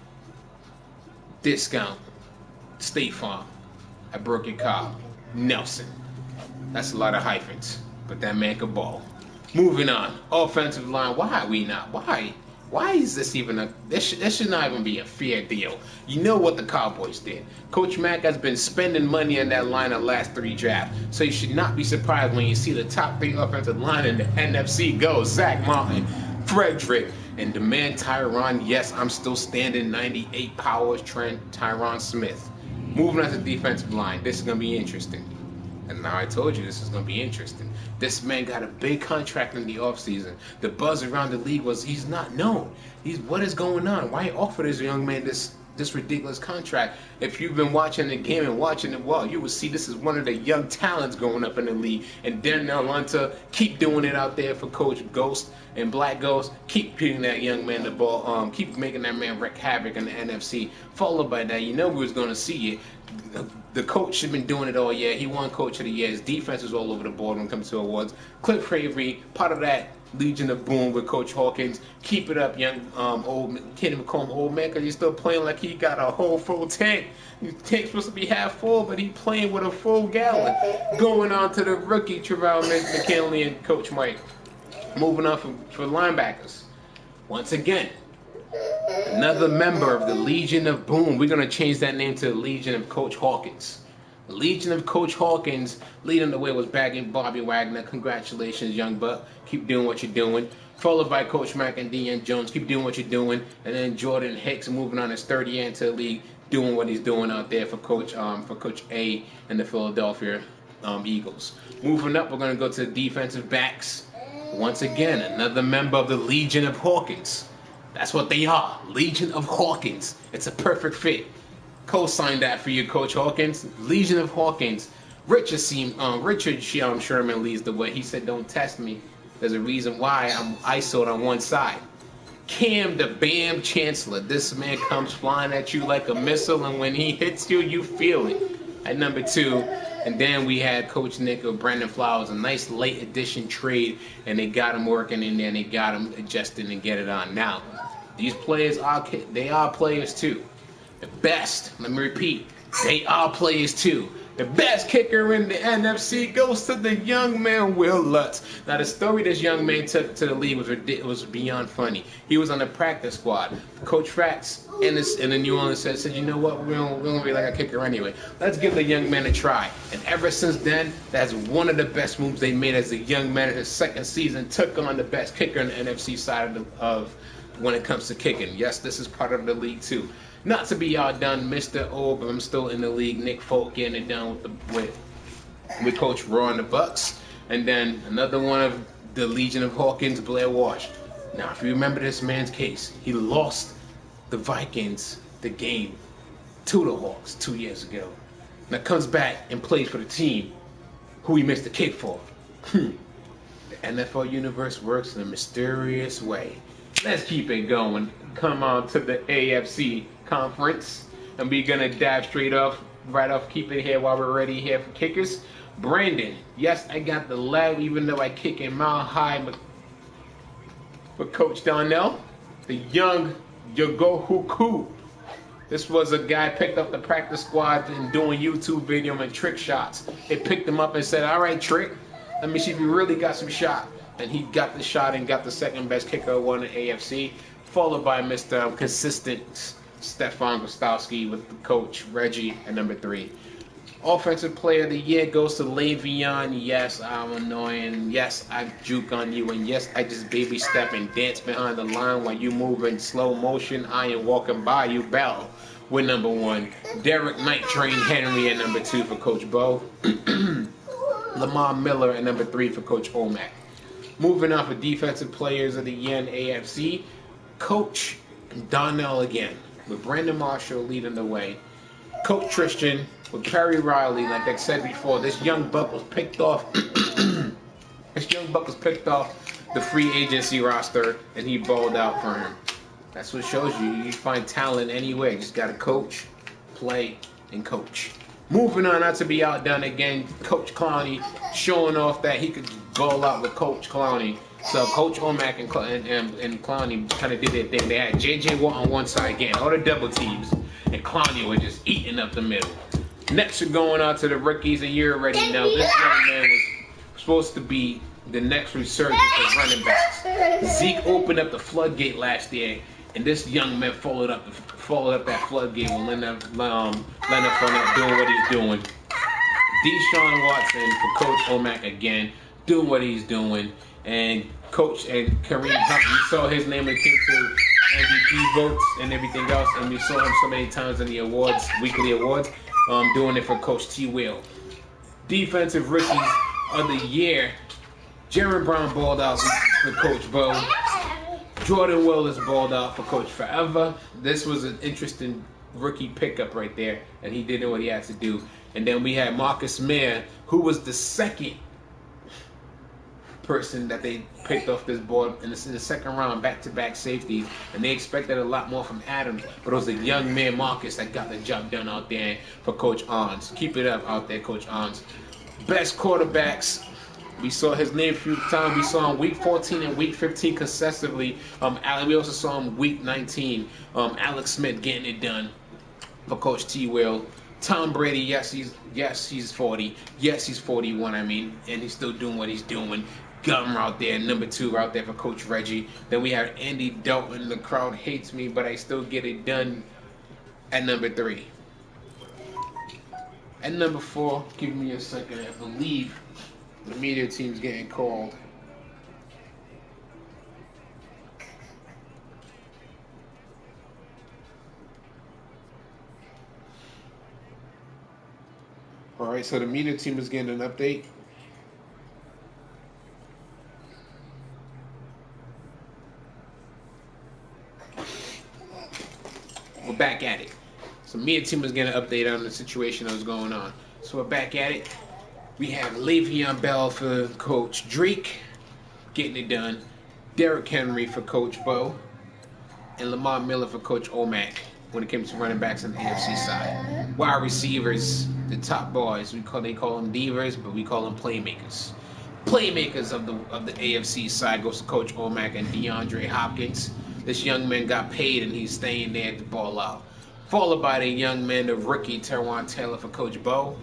discount, State Farm, I broke your car, Nelson. That's a lot of hyphens, but that man could ball. Moving on, offensive line. Why are we not? Why is this even a? This should not even be a fair deal. You know what the Cowboys did. Coach Mack has been spending money on that line the last 3 drafts, so you should not be surprised when you see the top 3 offensive line in the NFC go: Zach Martin, Frederick, and the man Tyron. Yes, I'm still standing. 98 powers, Trent Tyron Smith. Moving on to the defensive line. This is gonna be interesting. And now I told you this is going to be interesting. This man got a big contract in the offseason. The buzz around the league was he's not known. What is going on? Why offer this young man this ridiculous contract? If you've been watching the game and watching it well, you will see this is one of the young talents going up in the league. And Darnell Hunter, keep doing it out there for Coach Ghost and Black Ghost. Keep giving that young man the ball. Keep making that man wreak havoc in the NFC. Followed by that, you know we was going to see it. The coach has been doing it all year. He won Coach of the Year. His defense is all over the board when it comes to awards. Cliff Fravery, part of that Legion of Boom with Coach Hawkins. Keep it up, young old. Can't even call him old man because he's still playing like he got a whole full tank. His tank's supposed to be half full, but he playing with a full gallon. Going on to the rookie Travell McKinley and Coach Mike. Moving on for linebackers. Once again, another member of the Legion of Boom. We're going to change that name to the Legion of Coach Hawkins. The Legion of Coach Hawkins, leading the way was bagging Bobby Wagner. Congratulations, young buck. Keep doing what you're doing. Followed by Coach Mack and Deion Jones. Keep doing what you're doing. And then Jordan Hicks moving on his 3rd year into the league, doing what he's doing out there for Coach A and the Philadelphia Eagles. Moving up, we're going to go to the defensive backs. Once again, another member of the Legion of Hawkins. That's what they are, Legion of Hawkins. It's a perfect fit. Co-sign that for you, Coach Hawkins. Legion of Hawkins. Richard Sherman leads the way. He said, "Don't test me. There's a reason why I'm ISO'd on one side." Cam the Bam Chancellor. This man comes flying at you like a missile, and when he hits you, you feel it. At number 2, and then we had Coach Nick of Brandon Flowers, a nice late addition trade, and they got him working in there, and they got him adjusting and get it on. Now, these players are players too. The best, let me repeat, they are players too. The best kicker in the NFC goes to the young man Will Lutz. Now, the story this young man took to the league was beyond funny. He was on the practice squad. Coach Frax in the New Orleans said, "You know what? We're gonna be like a kicker anyway. Let's give the young man a try." And ever since then, that's one of the best moves they made as a young man in his 2nd season. Took on the best kicker in the NFC side of when it comes to kicking. Yes, this is part of the league too. Not to be outdone, Mr. O, but I'm still in the league. Nick Folk getting it done with Coach Raw and the Bucks. And then another one of the Legion of Hawkins, Blair Walsh. Now, if you remember this man's case, he lost the Vikings the game to the Hawks 2 years ago. Now comes back and plays for the team who he missed the kick for. The NFL universe works in a mysterious way. Let's keep it going. Come on to the AFC conference, and we're gonna dive right off, keep it here while we're ready here for kickers. Brandon, yes, I got the lag, even though I kick in mile high, but for Coach Donnell, the young Yogohuku. This was a guy picked up the practice squad and doing YouTube video and trick shots. They picked him up and said, "All right, Trick, let me see if you really got some shot." And he got the shot and got the 2nd best kicker award in the AFC, followed by Mr. Consistent Stefan Gostowski with the coach Reggie at number 3. Offensive Player of the Year goes to Le'Veon. Yes, I'm annoying. Yes, I juke on you. And yes, I just baby step and dance behind the line while you move in slow motion. I am walking by you. Bell with number 1. Derek Knight Train Henry at number 2 for Coach Bo. Lamar Miller at number 3 for Coach Omac. Moving on for Defensive Players of the Year in AFC, Coach Donnell again, with Brandon Marshall leading the way. Coach Tristan with Perry Riley, like I said before, this young buck was picked off. This young buck was picked off the free agency roster, and he balled out for him. That's what shows you. You find talent anywhere. You just got to coach, play, and coach. Moving on, not to be outdone again, Coach Clowney showing off that he could ball out with Coach Clowney. So Coach Omac and Clowney kind of did their thing. They had J.J. Watt on one side again, all the double teams, and Clowney was just eating up the middle. Next, we're going on to the rookies, and you already know this young man was supposed to be the next resurgence of running backs. Zeke opened up the floodgate last year, and this young man followed up that floodgate with Leonard Fournette doing what he's doing. Deshaun Watson for Coach Omac again, doing what he's doing. And Coach and Kareem Hunt, we saw his name when it came to MVP votes and everything else, and we saw him so many times in the awards, weekly awards, doing it for Coach T. Will. Defensive Rookies of the Year, Jaron Brown balled out for Coach Bo. Jordan Willis balled out for Coach Forever. This was an interesting rookie pickup right there, and he did what he had to do. And then we had Marcus Mayer, who was the second person that they picked off this board in the second round, back-to-back safeties, and they expected a lot more from Adams, but it was a young man, Marcus, that got the job done out there for Coach Ons. Keep it up out there, Coach Ons. Best quarterbacks, we saw his name a few times. We saw him week 14 and week 15 consecutively. We also saw him week 19. Alex Smith getting it done for Coach T. Will. Tom Brady, yes, he's 40. Yes, he's 41, and he's still doing what he's doing. Gum out there, number 2 out there for Coach Reggie. Then we have Andy Dalton. The crowd hates me, but I still get it done at number 3. At number 4, give me a second, I believe the media team's getting called. Alright, so the media team is getting an update. We're back at it. So media team is getting an update on the situation that was going on. So we're back at it. We have Le'Veon Bell for Coach Drake, getting it done. Derrick Henry for Coach Bo. And Lamar Miller for Coach Omac when it comes to running backs on the AFC side. Wide receivers, the top boys, they call them divas, but we call them playmakers. Playmakers of the AFC side goes to Coach Omac and DeAndre Hopkins. This young man got paid and he's staying there to ball out. Followed by the young man, the rookie Terwan Taylor for Coach Bo.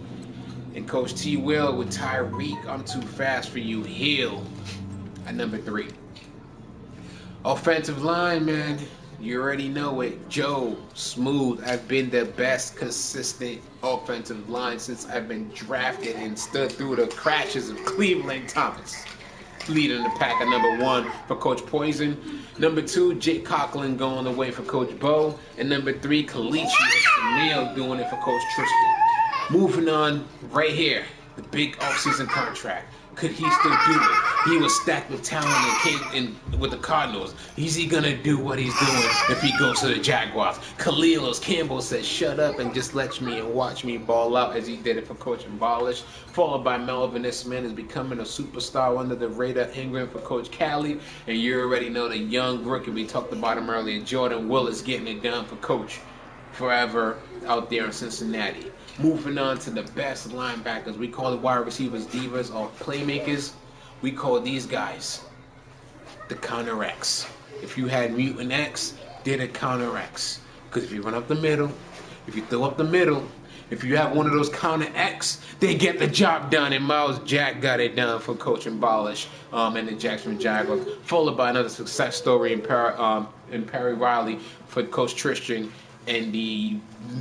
And Coach T. Will with Tyreek, I'm too fast for you, Hill at number 3. Offensive line, man, you already know it. Joe, smooth. I've been the best consistent offensive line since I've been drafted and stood through the crashes of Cleveland Thomas. Leading the pack at number 1 for Coach Poison. Number 2, Jake Conklin going away for Coach Bo. And number 3, Kalichi Neal doing it for Coach Tristan. Moving on, right here, the big offseason contract. Could he still do it? He was stacked with talent and came in with the Cardinals. Is he going to do what he's doing if he goes to the Jaguars? Khalil Campbell said, shut up and just let me and watch me ball out, as he did it for Coach Embolish. Followed by Melvin. This man is becoming a superstar under the radar. Ingram for Coach Cali. And you already know the young rookie, we talked about him earlier, Jordan Willis, getting it done for Coach Forever out there in Cincinnati. Moving on to the best linebackers. We call the wide receivers divas or playmakers. We call these guys the counter X. If you had Mutant X, they're the counter X. Because if you run up the middle, if you throw up the middle, if you have one of those counter X, they get the job done. And Miles Jack got it done for Coach Embolish and the Jacksonville Jaguars. Followed by another success story in Perry Riley for Coach Tristan and the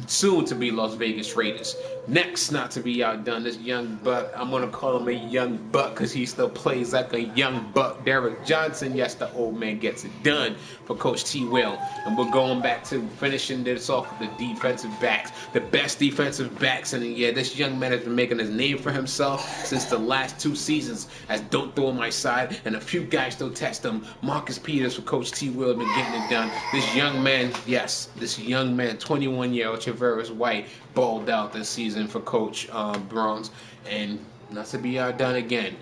soon-to-be Las Vegas Raiders. Next, not to be outdone, this young buck, I'm going to call him a young buck because he still plays like a young buck. Derek Johnson, yes, the old man gets it done for Coach T. Will. And we're going back to finishing this off with the defensive backs. The best defensive backs in the year. This young man has been making his name for himself since the last 2 seasons as Don't Throw on My Side, and a few guys still test him. Marcus Peters for Coach T. Will has been getting it done. This young man, yes, this young man, 21-year-old Traveris White, balled out this season for Coach Browns. And not to be outdone again,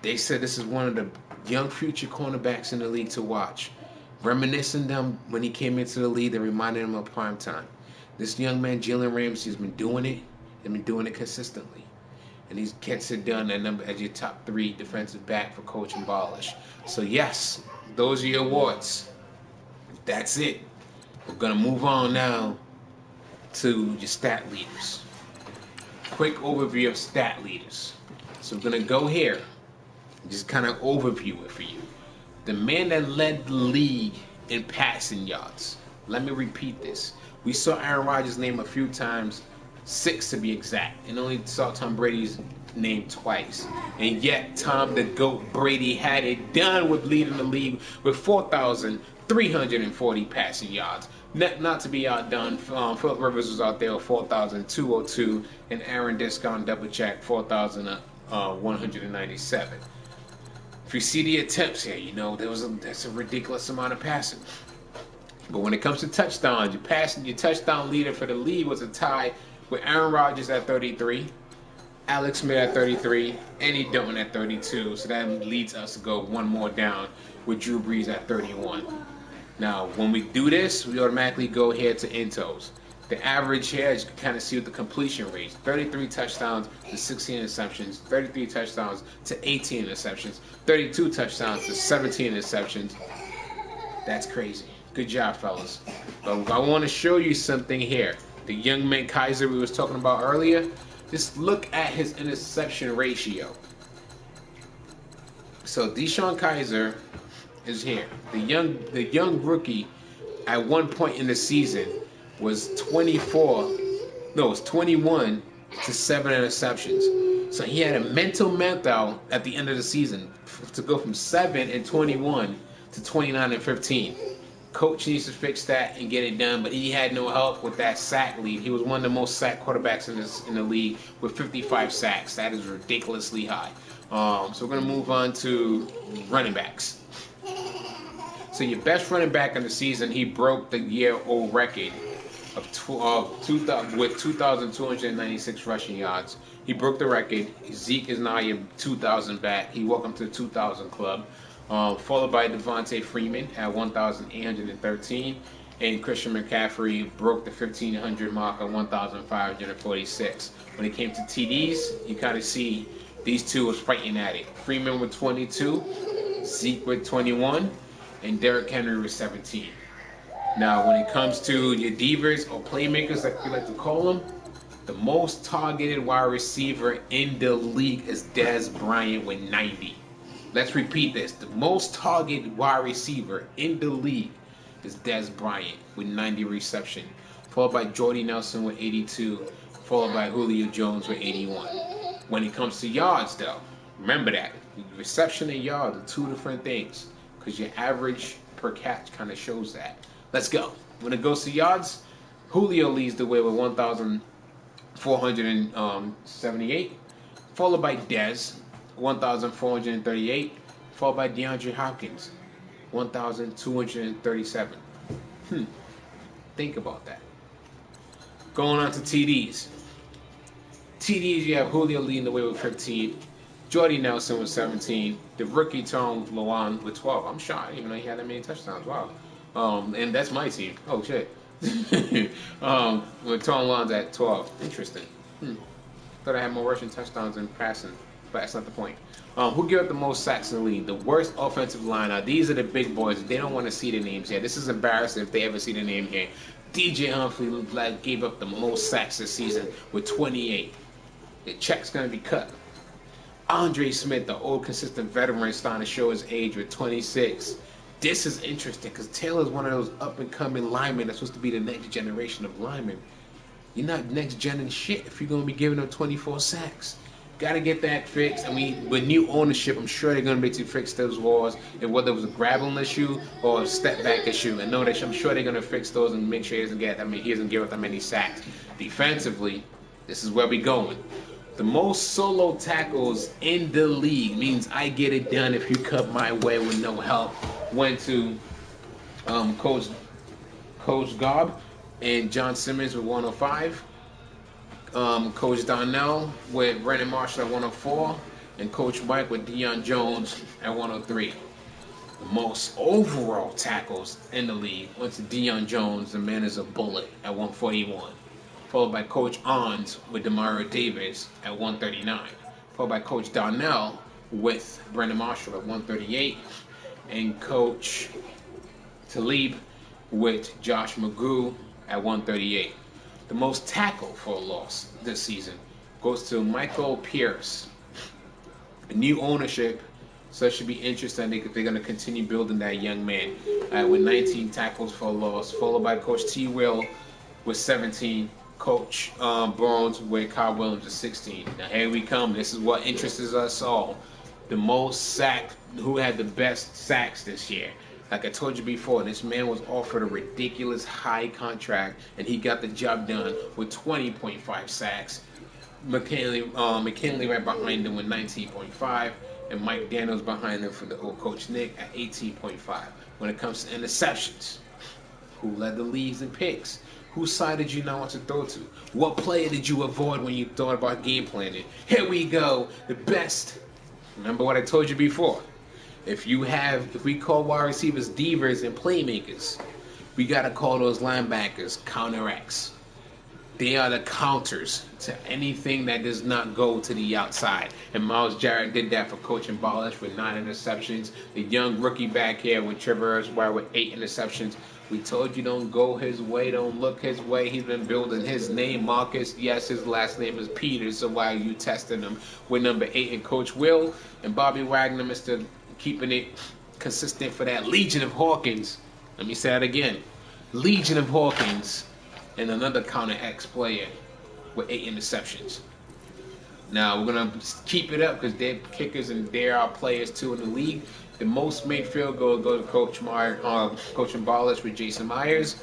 they said this is one of the young future cornerbacks in the league to watch. Reminiscing them when he came into the league, they reminded him of prime time. This young man, Jalen Ramsey, has been doing it and been doing it consistently. And he gets it done as your top 3 defensive back for Coach and Balish. So yes, those are your awards. That's it. We're going to move on now to your stat leaders. Quick overview of stat leaders. So we're going to go here and just kind of overview it for you. The man that led the league in passing yards. Let me repeat this. We saw Aaron Rodgers' name a few times, 6 to be exact, and only saw Tom Brady's name twice. And yet, Tom the GOAT Brady had it done with leading the league with 4,340 passing yards. Not to be outdone, Philip Rivers was out there with 4,202, and Aaron Discount double check 4,197. If you see the attempts here, you know that's a ridiculous amount of passing. But when it comes to touchdowns, your touchdown leader for the league was a tie with Aaron Rodgers at 33, Alex Smith at 33, Andy Dalton at 32. So that leads us to go one more down with Drew Brees at 31. Now, when we do this, we automatically go head to Intos. The average here, as you can kind of see with the completion rates, 33 touchdowns to 16 interceptions, 33 touchdowns to 18 interceptions, 32 touchdowns to 17 interceptions. That's crazy. Good job, fellas. But I want to show you something here. The young man Kaiser we was talking about earlier, just look at his interception ratio. So Deshaun Kaiser is here. The young rookie at one point in the season was 21 to 7 interceptions. So he had a mental meltdown at the end of the season to go from 7 and 21 to 29 and 15. Coach needs to fix that and get it done, but he had no help with that sack lead. He was one of the most sacked quarterbacks in the league with 55 sacks. That is ridiculously high. So we're going to move on to running backs. So your best running back in the season, he broke the year-old record of 2,296 rushing yards. He broke the record. Zeke is now your 2,000 back. He welcome to the 2,000 club. Followed by Devontae Freeman at 1,813, and Christian McCaffrey broke the 1,500 mark at 1,546. When it came to TDs, you kind of see these two was fighting at it. Freeman with 22, Zeke with 21, and Derrick Henry with 17. Now, when it comes to your divas or playmakers, like we like to call them, the most targeted wide receiver in the league is Dez Bryant with 90. Let's repeat this. The most targeted wide receiver in the league is Dez Bryant with 90 reception, followed by Jordy Nelson with 82, followed by Julio Jones with 81. When it comes to yards, though, remember that. Reception and yards are 2 different things because your average per catch kind of shows that. Let's go. When it goes to yards, Julio leads the way with 1,478, followed by Dez, 1,438, followed by DeAndre Hopkins, 1,237. Think about that. Going on to TDs. TDs, you have Julio leading the way with 15, Jordy Nelson with 17, the rookie Tom Lawan with 12. I'm shocked, even though he had that many touchdowns. Wow. And that's my team. Oh, shit. With Tom Lawan's at 12. Interesting. Thought I had more rushing touchdowns than passing. But that's not the point. Who gave up the most sacks in the league? The worst offensive line. Now, these are the big boys. They don't want to see the names here. This is embarrassing if they ever see the name here. DJ Humphrey gave up the most sacks this season with 28. The check's going to be cut. Andre Smith, the old consistent veteran, starting to show his age with 26. This is interesting because Taylor's one of those up and coming linemen that's supposed to be the next generation of linemen. You're not next gen and shit if you're gonna be giving up 24 sacks. Gotta get that fixed. I mean, with new ownership, I'm sure they're gonna be able to fix those walls. And whether it was a grabbing issue or a step back issue, I'm sure they're gonna fix those and make sure he doesn't give up that many sacks. Defensively, this is where we going. The most solo tackles in the league means I get it done if you cut my way with no help. Went to Coach Gobb and John Simmons with 105. Coach Donnell with Brandon Marshall at 104. And Coach Mike with Deion Jones at 103. The most overall tackles in the league went to Deion Jones. The man is a bullet at 141. Followed by Coach Ons with Demario Davis at 139. Followed by Coach Donnell with Brandon Marshall at 138. And Coach Talib with Josh McGrew at 138. The most tackle for a loss this season goes to Michael Pierce. New ownership, so it should be interesting if they're going to continue building that young man with 19 tackles for a loss, followed by Coach T. Will with 17. Coach Burns with Kyle Williams with 16. Now here we come. This is what interests us all. The most sacked, who had the best sacks this year. Like I told you before, this man was offered a ridiculous high contract, and he got the job done with 20.5 sacks. McKinley right behind him with 19.5, and Mike Daniels behind him for the old Coach Nick at 18.5. When it comes to interceptions, who led the leagues in picks? Whose side did you not want to throw to? What player did you avoid when you thought about game planning? Here we go, the best. Remember what I told you before. If we call wide receivers divers and playmakers, we gotta call those linebackers counteracts. They are the counters to anything that does not go to the outside. And Myles Jarrett did that for Coach Embolish with 9 interceptions. The young rookie back here with Trevor White with 8 interceptions. We told you don't go his way, don't look his way. He's been building his name, Marcus. Yes, his last name is Peters, so why are you testing him? With number 8 and Coach Will and Bobby Wagner, Mr. Keeping it consistent for that Legion of Hawkins. Let me say that again. Legion of Hawkins and another counter X player with 8 interceptions. Now we're gonna keep it up because they're kickers and they're our players too in the league. The most made field goals go to Coach Embolish with Jason Myers.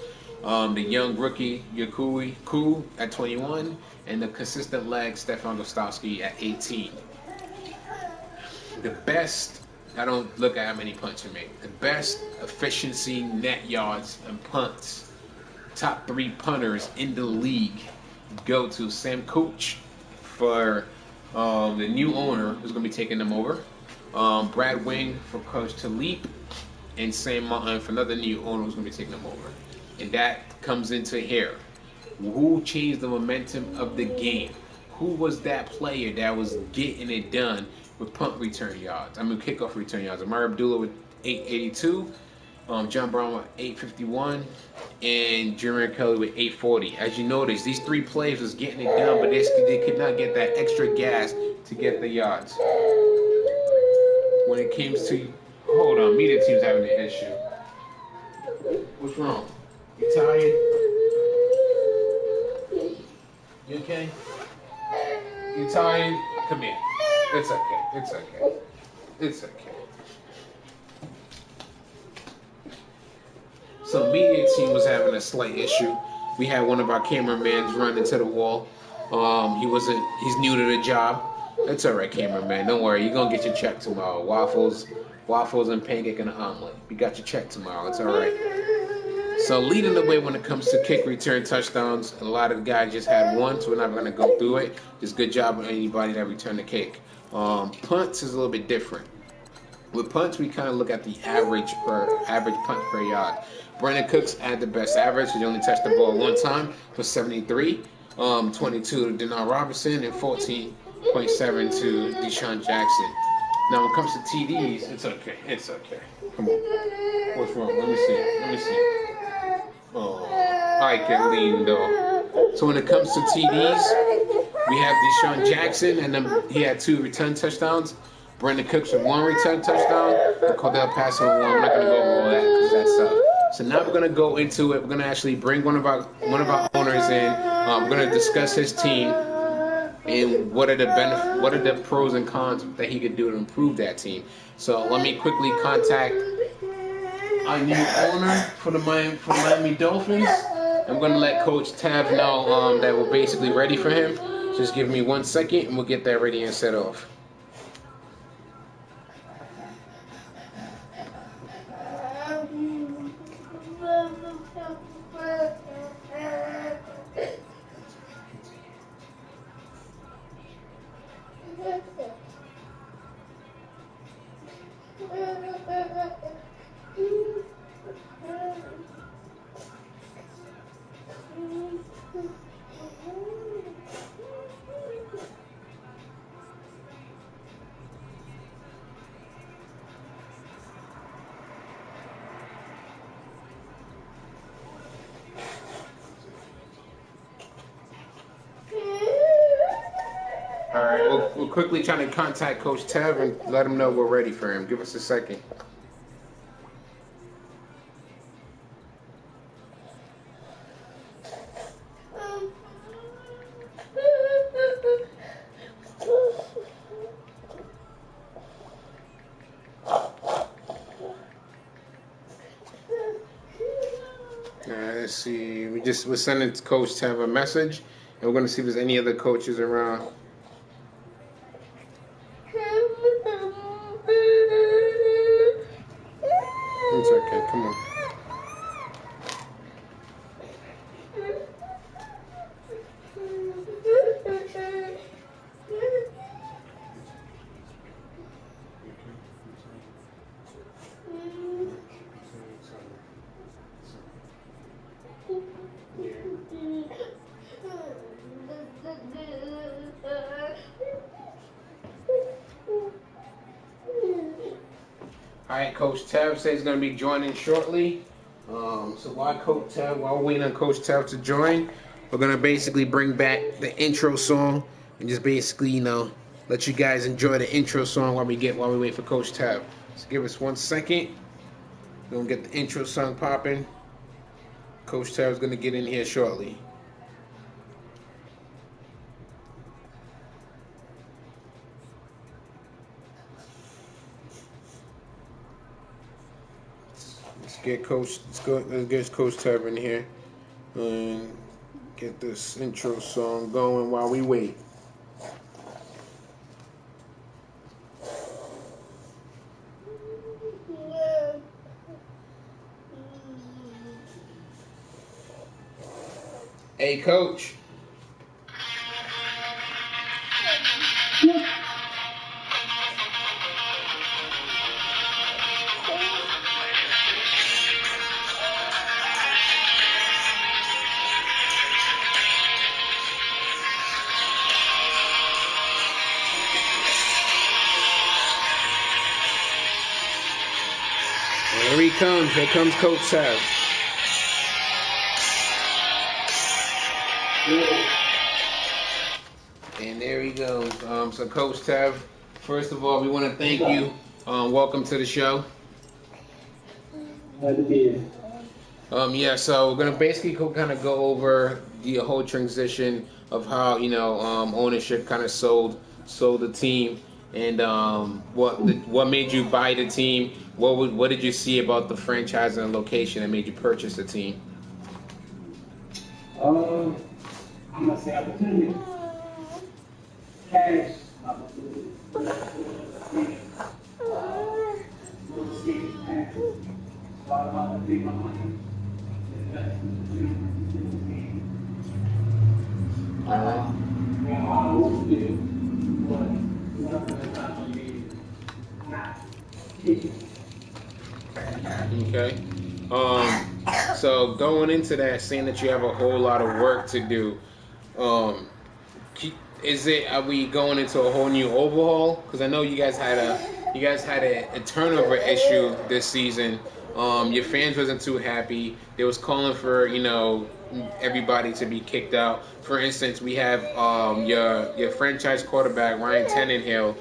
The young rookie Yakui Ku at 21, and the consistent leg Stefan Gostowski at 18. The best, I don't look at how many punts you make. The best efficiency, net yards, and punts. Top 3 punters in the league go to Sam Cooch for the new owner who's going to be taking them over. Brad Wing for Coach Talib, and Sam Martin for another new owner who's going to be taking them over. And that comes into here. Who changed the momentum of the game? Who was that player that was getting it done with punt return yards? Kickoff return yards. Amari Abdullah with 882, John Brown with 851, and Jermaine Kelly with 840. As you notice, these 3 players was getting it done, but they could not get that extra gas to get the yards. When it came to, hold on, media team's having an issue. What's wrong? You tired? You okay? You tired? Come here. It's okay. It's okay. It's okay. So media team was having a slight issue. We had one of our cameramen run into the wall. He's new to the job. It's alright, cameraman. Don't worry. You're going to get your check tomorrow. Waffles and pancake and an omelet. You got your check tomorrow. It's alright. So leading the way when it comes to kick return touchdowns, a lot of the guys just had one, so we're not going to go through it. Just good job on anybody that returned the kick. Punts is a little bit different. With punts, we kind of look at the average punt per yard. Brandon Cooks had the best average. He only touched the ball 1 time for 73. 22 to Denard Robinson and 14.7 to Deshaun Jackson. Now when it comes to TDs, it's okay. It's okay. Come on. What's wrong? Let me see. Oh, I can lean though. So when it comes to TDs, we have Deshaun Jackson, and then he had 2 return touchdowns. Brandon Cooks with one return touchdown, and Cordell Patterson with one. I'm not gonna go over all that because that's So now we're gonna go into it. We're gonna actually bring one of our owners in. We're gonna discuss his team and what are the pros and cons that he could do to improve that team. So let me quickly contact our new owner for the Miami Dolphins. I'm gonna let Coach Tav know that we're basically ready for him. Just give me 1 second and we'll get that ready and set off. All right, we're quickly trying to contact Coach Tev and let him know we're ready for him. Give us a second. Let's see. We're sending Coach Tev a message, and we're gonna see if there's any other coaches around. 1 second, come on. All right, Coach Tev says he's going to be joining shortly. So while we're waiting on Coach Tev to join, we're going to basically bring back the intro song and just basically, let you guys enjoy the intro song while we wait for Coach Tev. So give us 1 second. We're going to get the intro song popping. Coach Tev's going to get in here shortly. Let's get Coach Tev in here and get this intro song going while we wait. Hey, Coach. Here he comes. Here comes Coach Tev. And there he goes. So Coach Tev, first of all, we want to thank you. Welcome to the show. Glad to be here. Yeah, so we're gonna basically kind of go over the whole transition of how ownership kind of sold the team, and what made you buy the team. What did you see about the franchise and the location that made you purchase the team? I'm gonna say opportunity. Cash. Opportunity. A lot about the big money. Okay. So going into that, saying that you have a whole lot of work to do, are we going into a whole new overhaul? Because I know you guys had a turnover issue this season. Your fans wasn't too happy. They was calling for everybody to be kicked out. For instance, we have your franchise quarterback Ryan Tannehill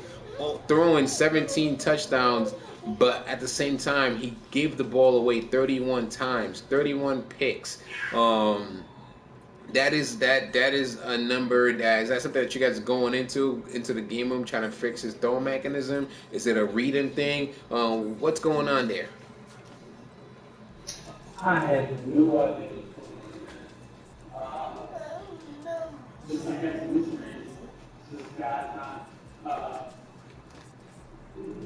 throwing 17 touchdowns, but at the same time he gave the ball away 31 times, 31 picks. That is a number that is that something that you guys are going into the game room trying to fix his throw mechanism? Is it a reading thing? What's going on there? I have no idea. Uh, just like that's listeners, this guy's not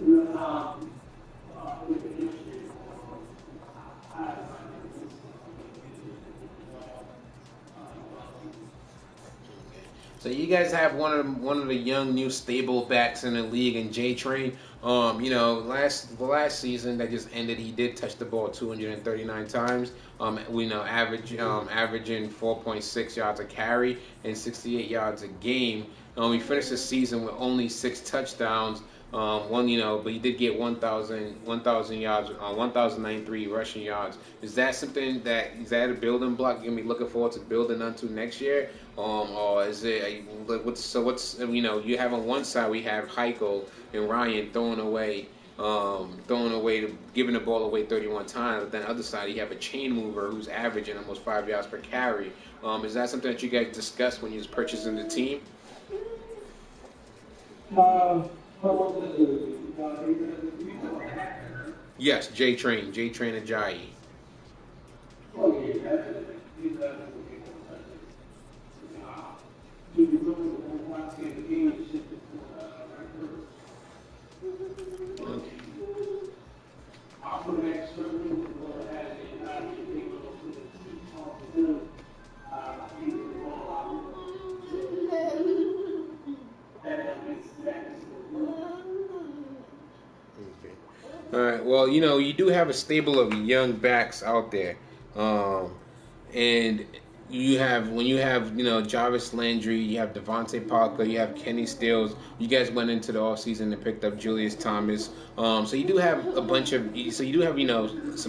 real time with the industry. I So you guys have one of the young new stable backs in the league in J Train. The last season that just ended, he did touch the ball 239 times. We know averaging 4.6 yards a carry and 68 yards a game. We finished the season with only 6 touchdowns. But he did get 1,000 yards, 1,093 rushing yards. Is that a building block you're gonna be looking forward to building onto next year? Or is it you have on one side we have Heiko and Ryan giving the ball away 31 times. But then the other side you have a chain mover who's averaging almost 5 yards per carry. Is that something that you guys discussed when you was purchasing the team? Yes, J Train Ajayi. All right. Well, you do have a stable of young backs out there, and when you have Jarvis Landry, you have Devontae Parker, you have Kenny Stills. You guys went into the offseason and picked up Julius Thomas. So you do have some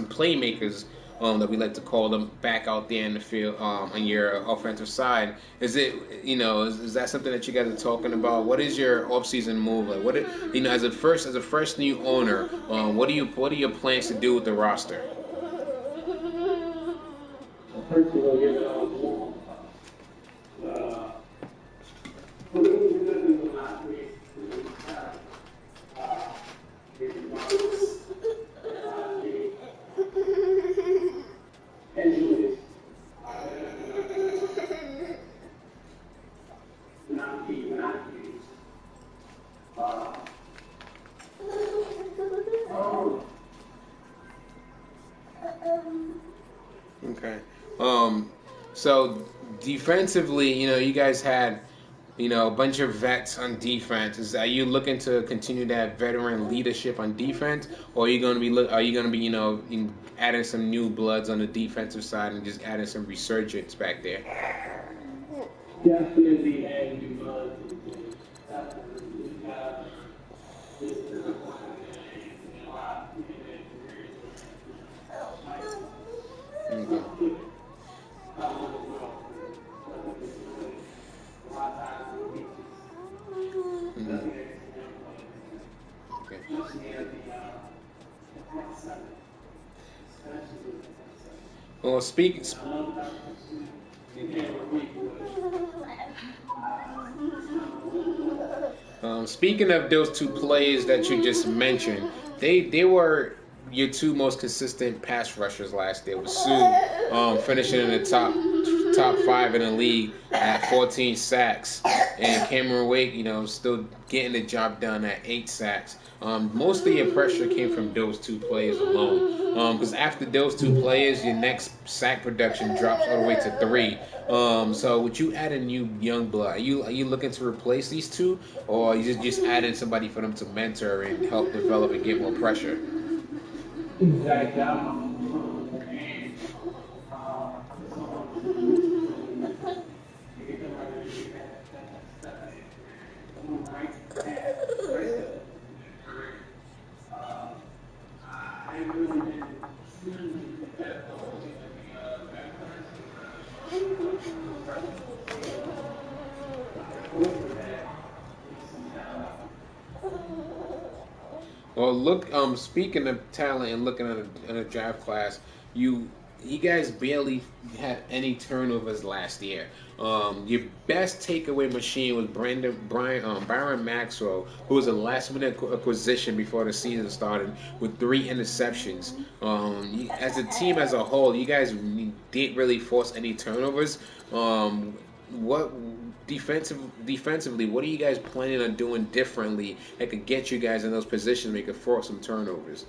playmakers. That we like to call them back out there in the field on your offensive side. Is that something that you guys are talking about? What is your offseason move like? As a first new owner, what are your plans to do with the roster? First of all, Okay. So defensively, you guys had, a bunch of vets on defense. Are you looking to continue that veteran leadership on defense, or adding some new bloods on the defensive side and just adding some resurgence back there? definitely had to Okay. Mhm. Okay. Well, speaking of those two players that you just mentioned, they were your two most consistent pass rushers last year. With Sue finishing in the top five in the league at 14 sacks, and Cameron Wake, still getting the job done at 8 sacks. Most of your pressure came from those two players alone. Because after those two players, your next sack production drops all the way to 3. So would you add a new young blood? Are you looking to replace these two, or are you just adding somebody for them to mentor and help develop and get more pressure? exactly. Well, look. Speaking of talent and looking at a draft class, you you guys barely had any turnovers last year. Your best takeaway machine was Byron Maxwell, who was a last minute acquisition before the season started with 3 interceptions. As a team as a whole, you guys didn't really force any turnovers. What defensively, what are you guys planning on doing differently that could get you guys in those positions where you could force some turnovers?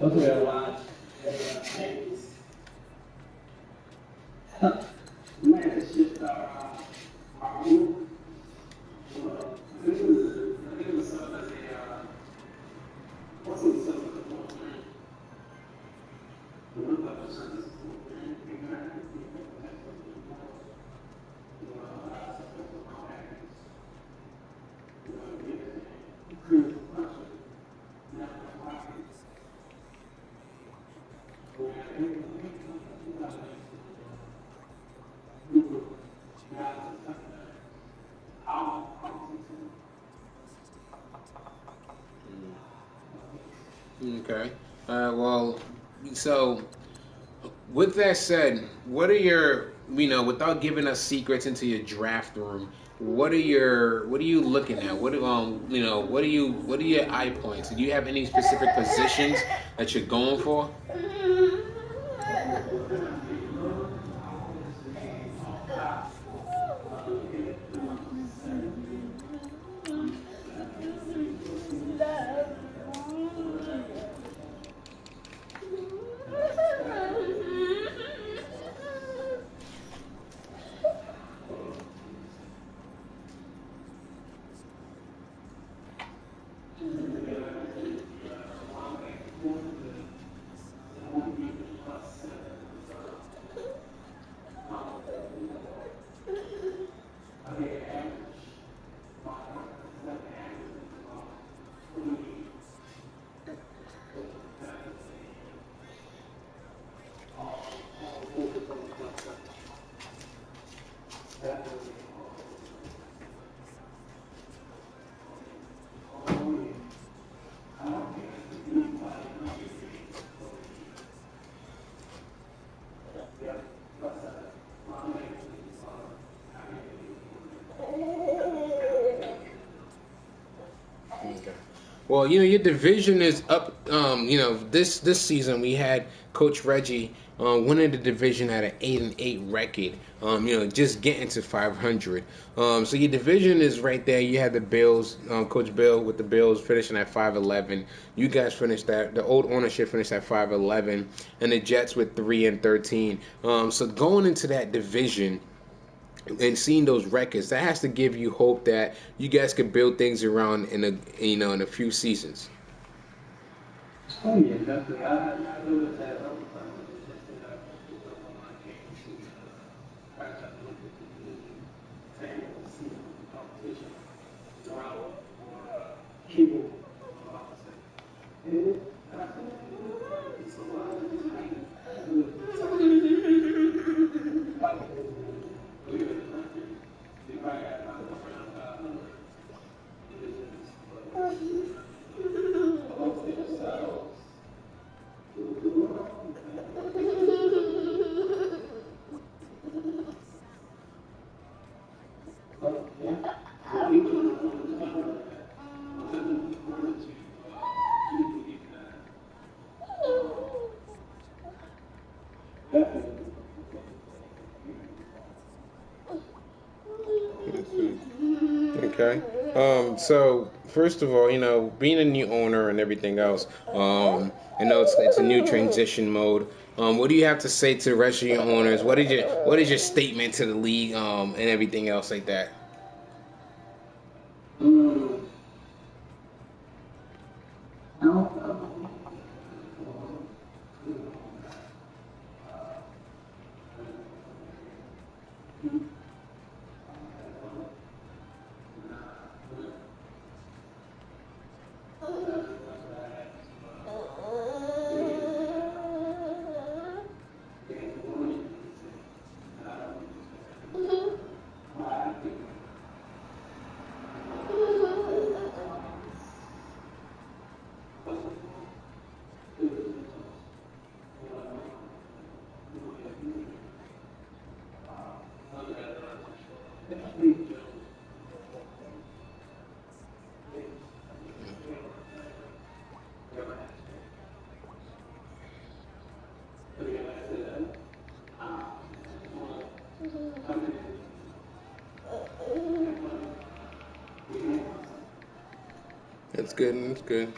Okay, a lot. Things. We had to shift our move. It was something as a, what's it, something as a four-three. We looked up to something as a four-three. We kind of, you know, something as a compact. You know, we increase the function. Now, Okay. Well, so with that said, what are your, without giving us secrets into your draft room, what are you looking at? What are your eye points? Do you have any specific positions that you're going for? Okay. Well, your division is up. This season we had Coach Reggie winning the division at an 8-8 record. Just getting to 500. So your division is right there. You had the Bills, Coach Bill with the Bills finishing at 511. You guys finished that. The old ownership finished at 511, and the Jets with 3-13. So going into that division and seeing those records, that has to give you hope that you guys could build things around in a few seasons. oh yeah, definitely. I noticed that other time. It's just that I came to try to look at the table and see the competition around people. And I think it's a lot of good. Like, we were in the country. We probably had about around 500 divisions. But hopefully the South. Okay. So first of all, being a new owner and everything else, I know it's a new transition mode. What do you have to say to the rest of your owners? What is your statement to the league, and everything else like that? come in and we That's good. That's good.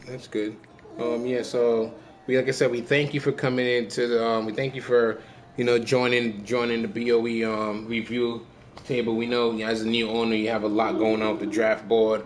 That's good. Yeah. So we, like I said, we thank you for coming into the. We thank you for, joining the BOE review table. We know as a new owner, you have a lot going on with the draft board.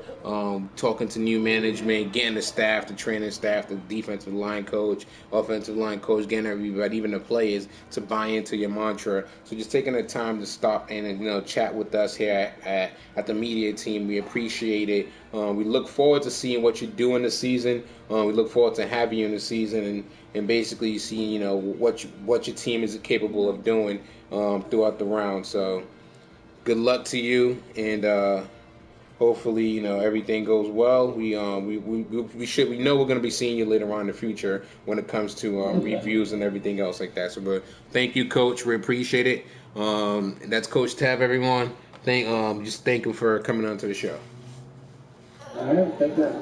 Talking to new management, getting the staff, the training staff, the defensive line coach, offensive line coach, getting everybody, even the players, to buy into your mantra. So just taking the time to stop and chat with us here at the media team, we appreciate it. We look forward to seeing what you do in the season. We look forward to having you in the season and basically seeing what your team is capable of doing throughout the round. So good luck to you, and hopefully everything goes well. We know we're going to be seeing you later on in the future when it comes to reviews and everything else like that. So, but thank you, Coach. We appreciate it. That's Coach Tab, everyone. Thank him for coming on to the show. all right, take that.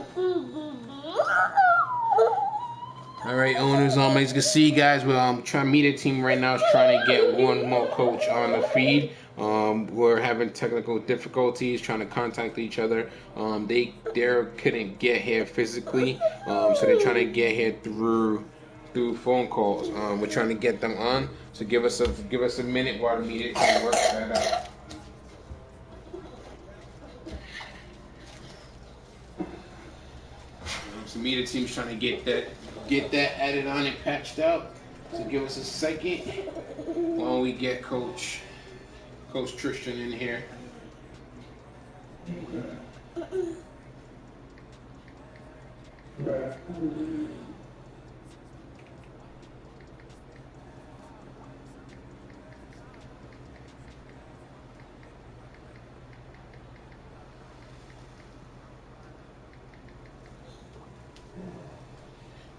All right, owners. As you can see, guys, we're trying to meet a team right now. Is trying to get one more coach on the feed. We're having technical difficulties trying to contact each other. They couldn't get here physically, so they're trying to get here through phone calls. We're trying to get them on. So give us a minute while the media team works that out. So media team's trying to get that added on and patched out. So give us a second while we get Coach Tristan in here.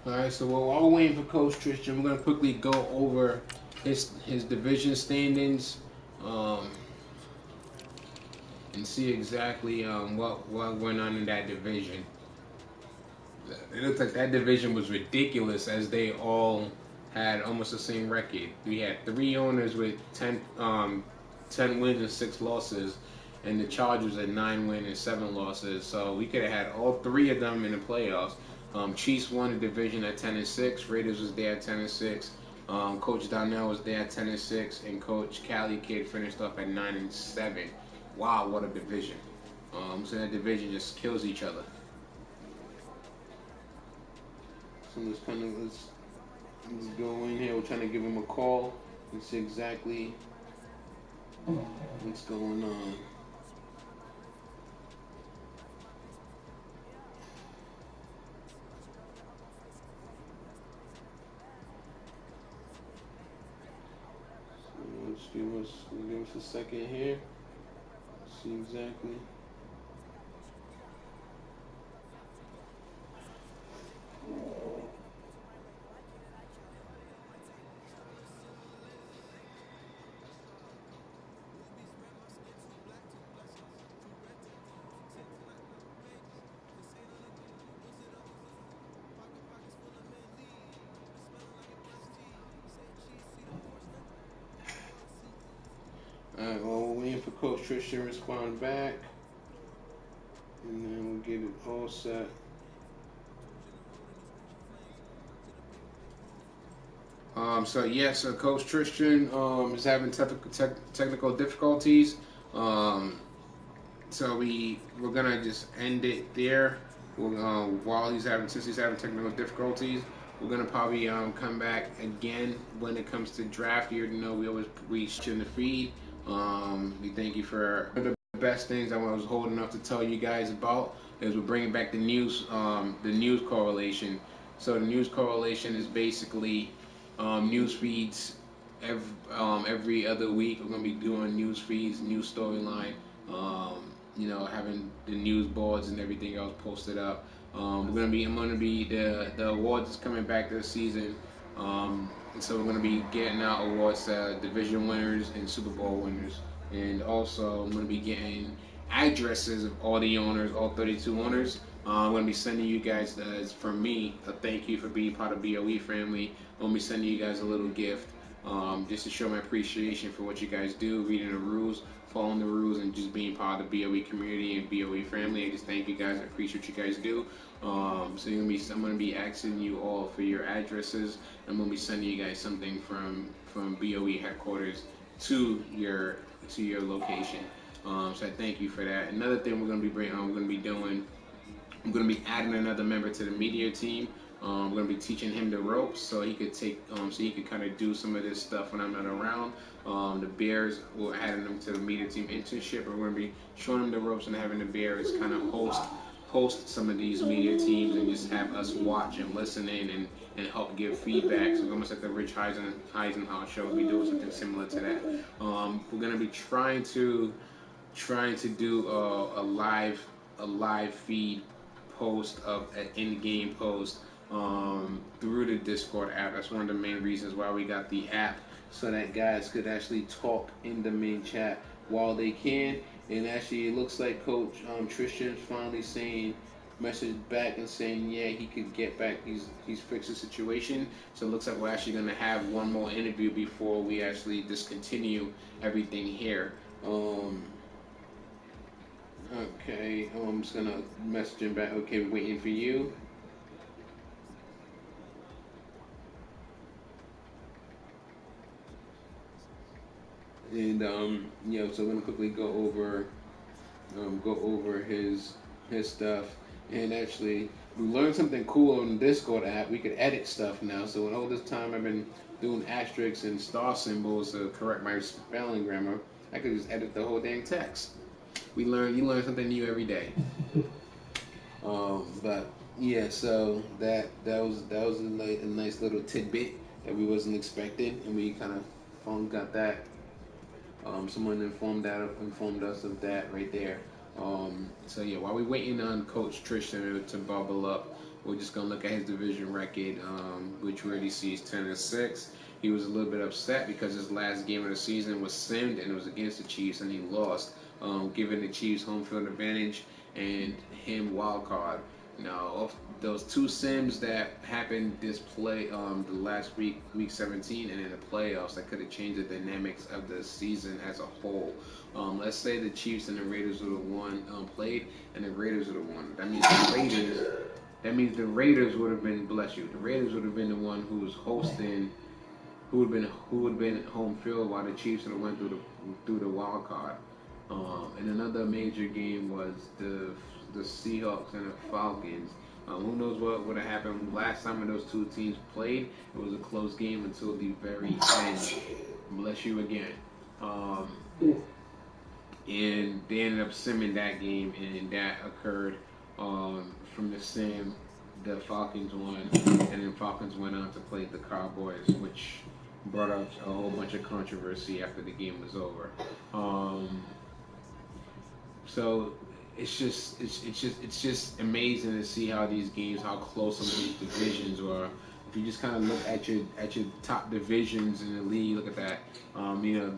All right, so while we're waiting for Coach Tristan, we're gonna quickly go over his division standings, and see exactly what went on in that division. It looks like that division was ridiculous, as they all had almost the same record. We had 3 owners with 10 wins and 6 losses, and the Chargers had 9 wins and 7 losses. So we could have had all 3 of them in the playoffs. Chiefs won the division at 10-6. Raiders was there at 10-6. Coach Donnell was there at 10-6, and Coach Cali Kid finished off at 9-7. Wow, what a division! So that division just kills each other. So let's go in here. We're trying to give him a call and see exactly what's going on. Give us a second here. See exactly. Alright, well, we're waiting for Coach Tristan to respond back, and then we'll get it all set. So Coach Tristan is having technical difficulties. So we're gonna just end it there. Since he's having technical difficulties, we're gonna probably come back again when it comes to draft year. We always reach in the feed. We thank you for the best things I was holding up to tell you guys about is we're bringing back the news correlation. So the news correlation is basically news feeds every other week. We're gonna be doing news feeds, news storyline. Having the news boards and everything else posted up. I'm gonna be the awards is coming back this season. And so we're going to be getting out awards to division winners and Super Bowl winners. And also I'm going to be getting addresses of all the owners, all 32 owners. I'm going to be sending you guys, from me, a thank you for being part of BOE family. I'm going to be sending you guys a little gift. just to show my appreciation for what you guys do, reading the rules, following the rules, and just being part of the BOE community and BOE family. I just thank you guys. I appreciate what you guys do. So I'm gonna be asking you all for your addresses. I'm gonna be sending you guys something from BOE headquarters to your location. So I thank you for that. Another thing we're gonna be doing. I'm going to be adding another member to the media team. I'm going to be teaching him the ropes so he could so he could kind of do some of this stuff when I'm not around. The Bears, we're adding them to the media team internship. We're going to be showing them the ropes and having the Bears kind of host some of these media teams and just have us watch and listen in and help give feedback. So almost like the Rich Eisenhower show, we'll be doing something similar to that. We're going to be trying to do a live feed post of an in-game post through the Discord app. That's one of the main reasons why we got the app, so that guys could actually talk in the main chat while they can. And actually, it looks like Coach Tristan's finally saying, message back and saying, yeah, he could get back. He's fixed the situation. So it looks like we're actually gonna have one more interview before we actually discontinue everything here. Okay, I'm just gonna message him back. Okay, waiting for you. And so I'm gonna quickly go over his stuff. And actually, we learned something cool on the Discord app. We could edit stuff now. So when all this time I've been doing asterisks and star symbols to correct my spelling grammar, I could just edit the whole dang text. You learn something new every day. But yeah, so that was a nice little tidbit that we wasn't expecting, and we kind of got that. Someone informed us of that right there. So yeah, while we're waiting on Coach Tristan to bubble up, we're just gonna look at his division record, which already sees 10-6. He was a little bit upset because his last game of the season was simmed and it was against the Chiefs and he lost, giving the Chiefs home field advantage and him wild card. Now, of those two sims that happened this the last week 17, and in the playoffs, that could have changed the dynamics of the season as a whole. Let's say the Chiefs and the Raiders would have won, played, and the Raiders would have won. That means the Raiders would have been, bless you, the Raiders would have been the one who was hosting, who would been home field, while the Chiefs would have went through the wild card. And another major game was the Seahawks and the Falcons. Who knows what would have happened last time when those two teams played? It was a close game until the very end. Bless you again. And they ended up simming that game, and that occurred from the sim. The Falcons won, and then Falcons went on to play the Cowboys, which brought up a whole bunch of controversy after the game was over. So it's just amazing to see how these games, how close some of these divisions are. If you just kind of look at your top divisions in the league, look at that.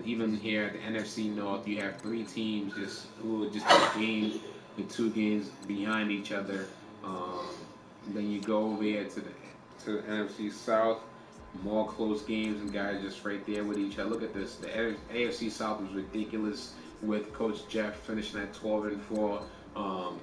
Even here at the NFC North, you have three teams who are just the two games behind each other. Then you go over here to the NFC South, more close games and guys just right there with each other. Look at this. The AFC South was ridiculous, with Coach Jeff finishing at 12-4,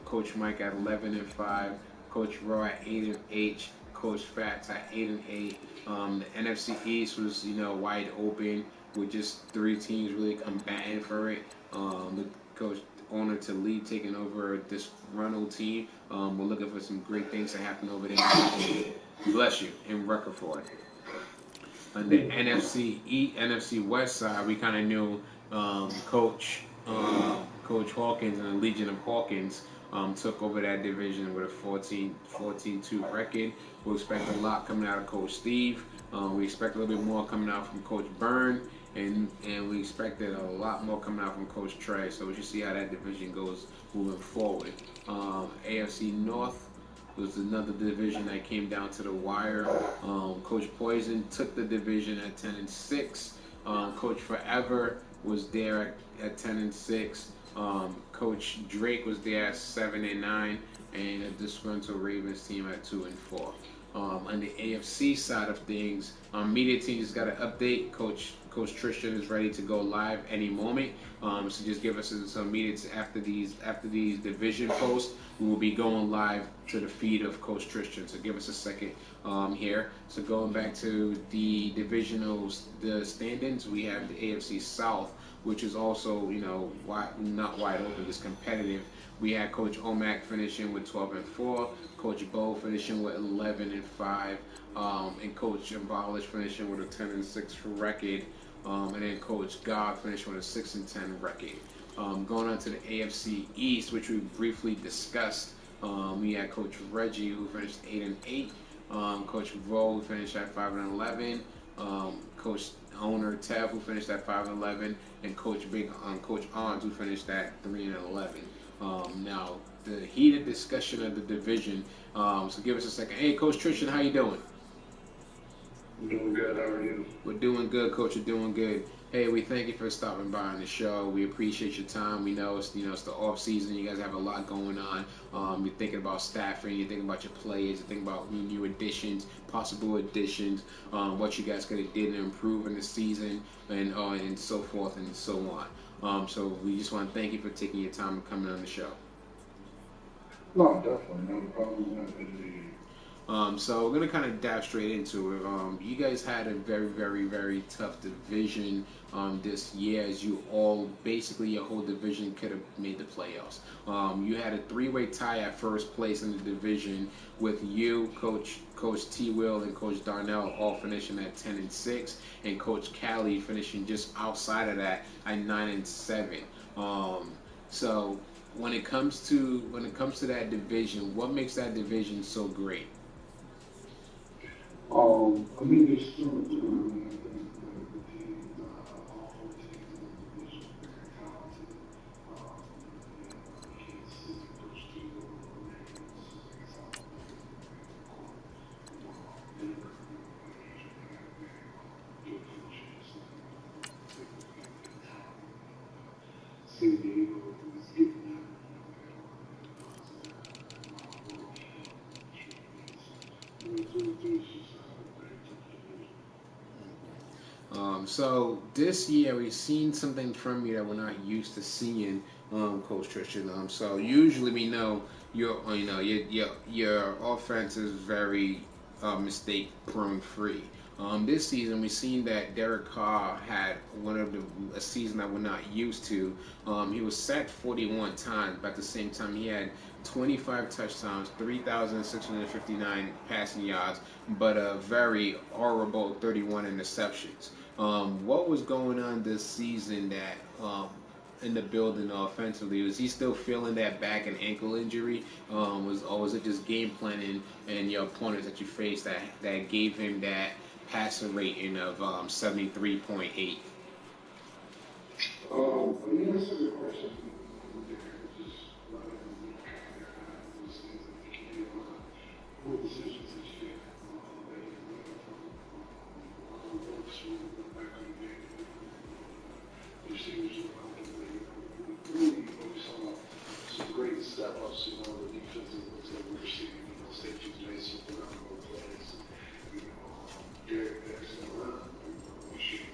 Coach Mike at 11-5, Coach Roy at 8-8, Coach Fats at 8-8. The NFC East was wide open with just three teams really combating for it. With Coach Owner to lead taking over this disgruntled team. We're looking for some great things to happen over there. Bless you in Rutherford. On the NFC West side, we kind of knew Coach Hawkins and the Legion of Hawkins took over that division with a 14-2 record. We expect a lot coming out of Coach Steve. We expect a little bit more coming out from Coach Byrne, and we expected a lot more coming out from Coach Trey. So we should see how that division goes moving forward. AFC North was another division that came down to the wire. Coach Poison took the division at 10-6. Coach Forever was there at 10-6. Coach Drake was there at 7-9, and a disgruntled Ravens team at 2-4. On the AFC side of things, media team just got an update. Coach Tristan is ready to go live any moment. So just give us some minutes after these division posts. We will be going live to the feed of Coach Tristan. So give us a second here. So going back to the the standings, we have the AFC South, which is also not wide open, just competitive. We had Coach Omac finishing with 12-4, Coach Bo finishing with 11-5, and Coach Abolish finishing with a 10-6 record, and then Coach God finishing with a 6-10 record. Going on to the AFC East, which we briefly discussed, we had Coach Reggie who finished 8-8, Coach Vo who finished at 5-11, Coach Owner Tev who finished at 5-11, and Coach Ons who finished at 3-11. Now the heated discussion of the division. So give us a second. Hey, Coach Tristan, how you doing? I'm doing good. How are you? We're doing good, Coach. You're doing good. Hey, we thank you for stopping by on the show. We appreciate your time. We know it's it's the off season. You guys have a lot going on. You're thinking about staffing. You're thinking about your players. You're thinking about new additions, possible additions, what you guys could have did to improve in the season, and so forth and so on. So we just want to thank you for taking your time and coming on the show. No, definitely. No problem. Not good to be here. So we're gonna kind of dive straight into it. You guys had a very, very, very tough division this year, as you all basically your whole division could have made the playoffs. You had a three-way tie at first place in the division with you, Coach T. Will, and Coach Darnell all finishing at 10-6, and Coach Callie finishing just outside of that at 9-7. So when it comes to that division, what makes that division so great? I mean, there's so much going on. I think the team, all four teams in the division are very talented. Kansas City, Coach Kilo, Ravens, very talented. Denver, good coaches. Good talent. San Diego is getting better. So this year we've seen something from you that we're not used to seeing, Coach Tristan. So usually we know your offense is very mistake prone free. This season we've seen that Derek Carr had a season that we're not used to. He was sacked 41 times, but at the same time he had 25 touchdowns, 3,659 passing yards, but a very horrible 31 interceptions. What was going on this season that in the building offensively? Was he still feeling that back and ankle injury? Was it just game planning and your opponents that you faced that gave him that passer rating of 73.8? I mean, that's a good question. What decisions that you get? Really, we saw some great step ups, the defensive looks like we're seeing, safeties made some phenomenal plays. Derek Jackson around, we should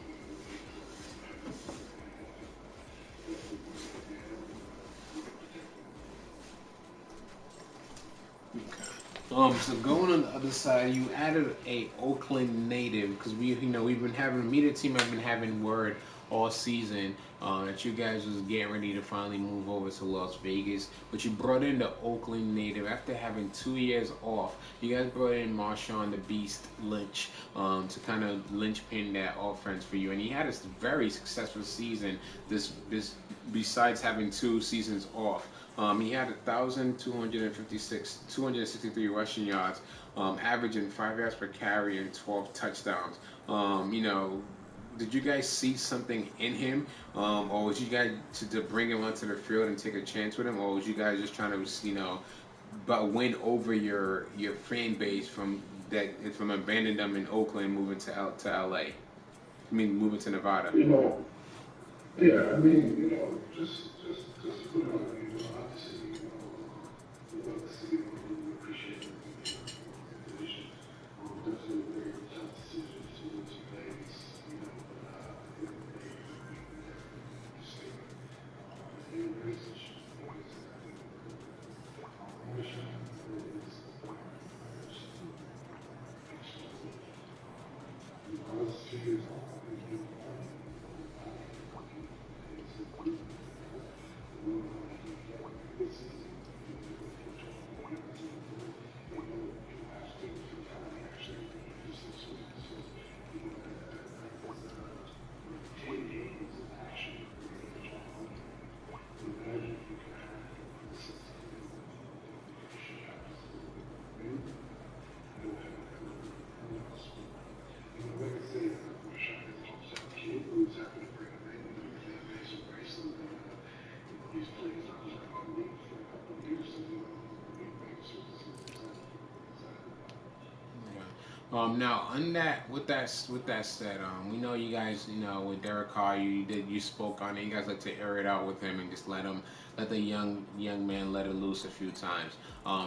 So going on the other side, you added a Oakland native because we've been having a media team. I've been having word all season that you guys was getting ready to finally move over to Las Vegas, but you brought in the Oakland native after having 2 years off. You guys brought in Marshawn the Beast Lynch to kind of linchpin that offense for you, and he had a very successful season. This besides having 2 seasons off. He had 263 rushing yards, averaging 5 yards per carry and 12 touchdowns. Did you guys see something in him, or was you guys to bring him onto the field and take a chance with him, or was you guys just trying to, but win over your fan base from abandoning them in Oakland, moving to LA? I mean, moving to Nevada. Yeah, I mean, just obviously, we appreciate it. Now on that, with that said, we know you guys, with Derek Carr, you spoke on it. You guys like to air it out with him and just let the young man let it loose a few times.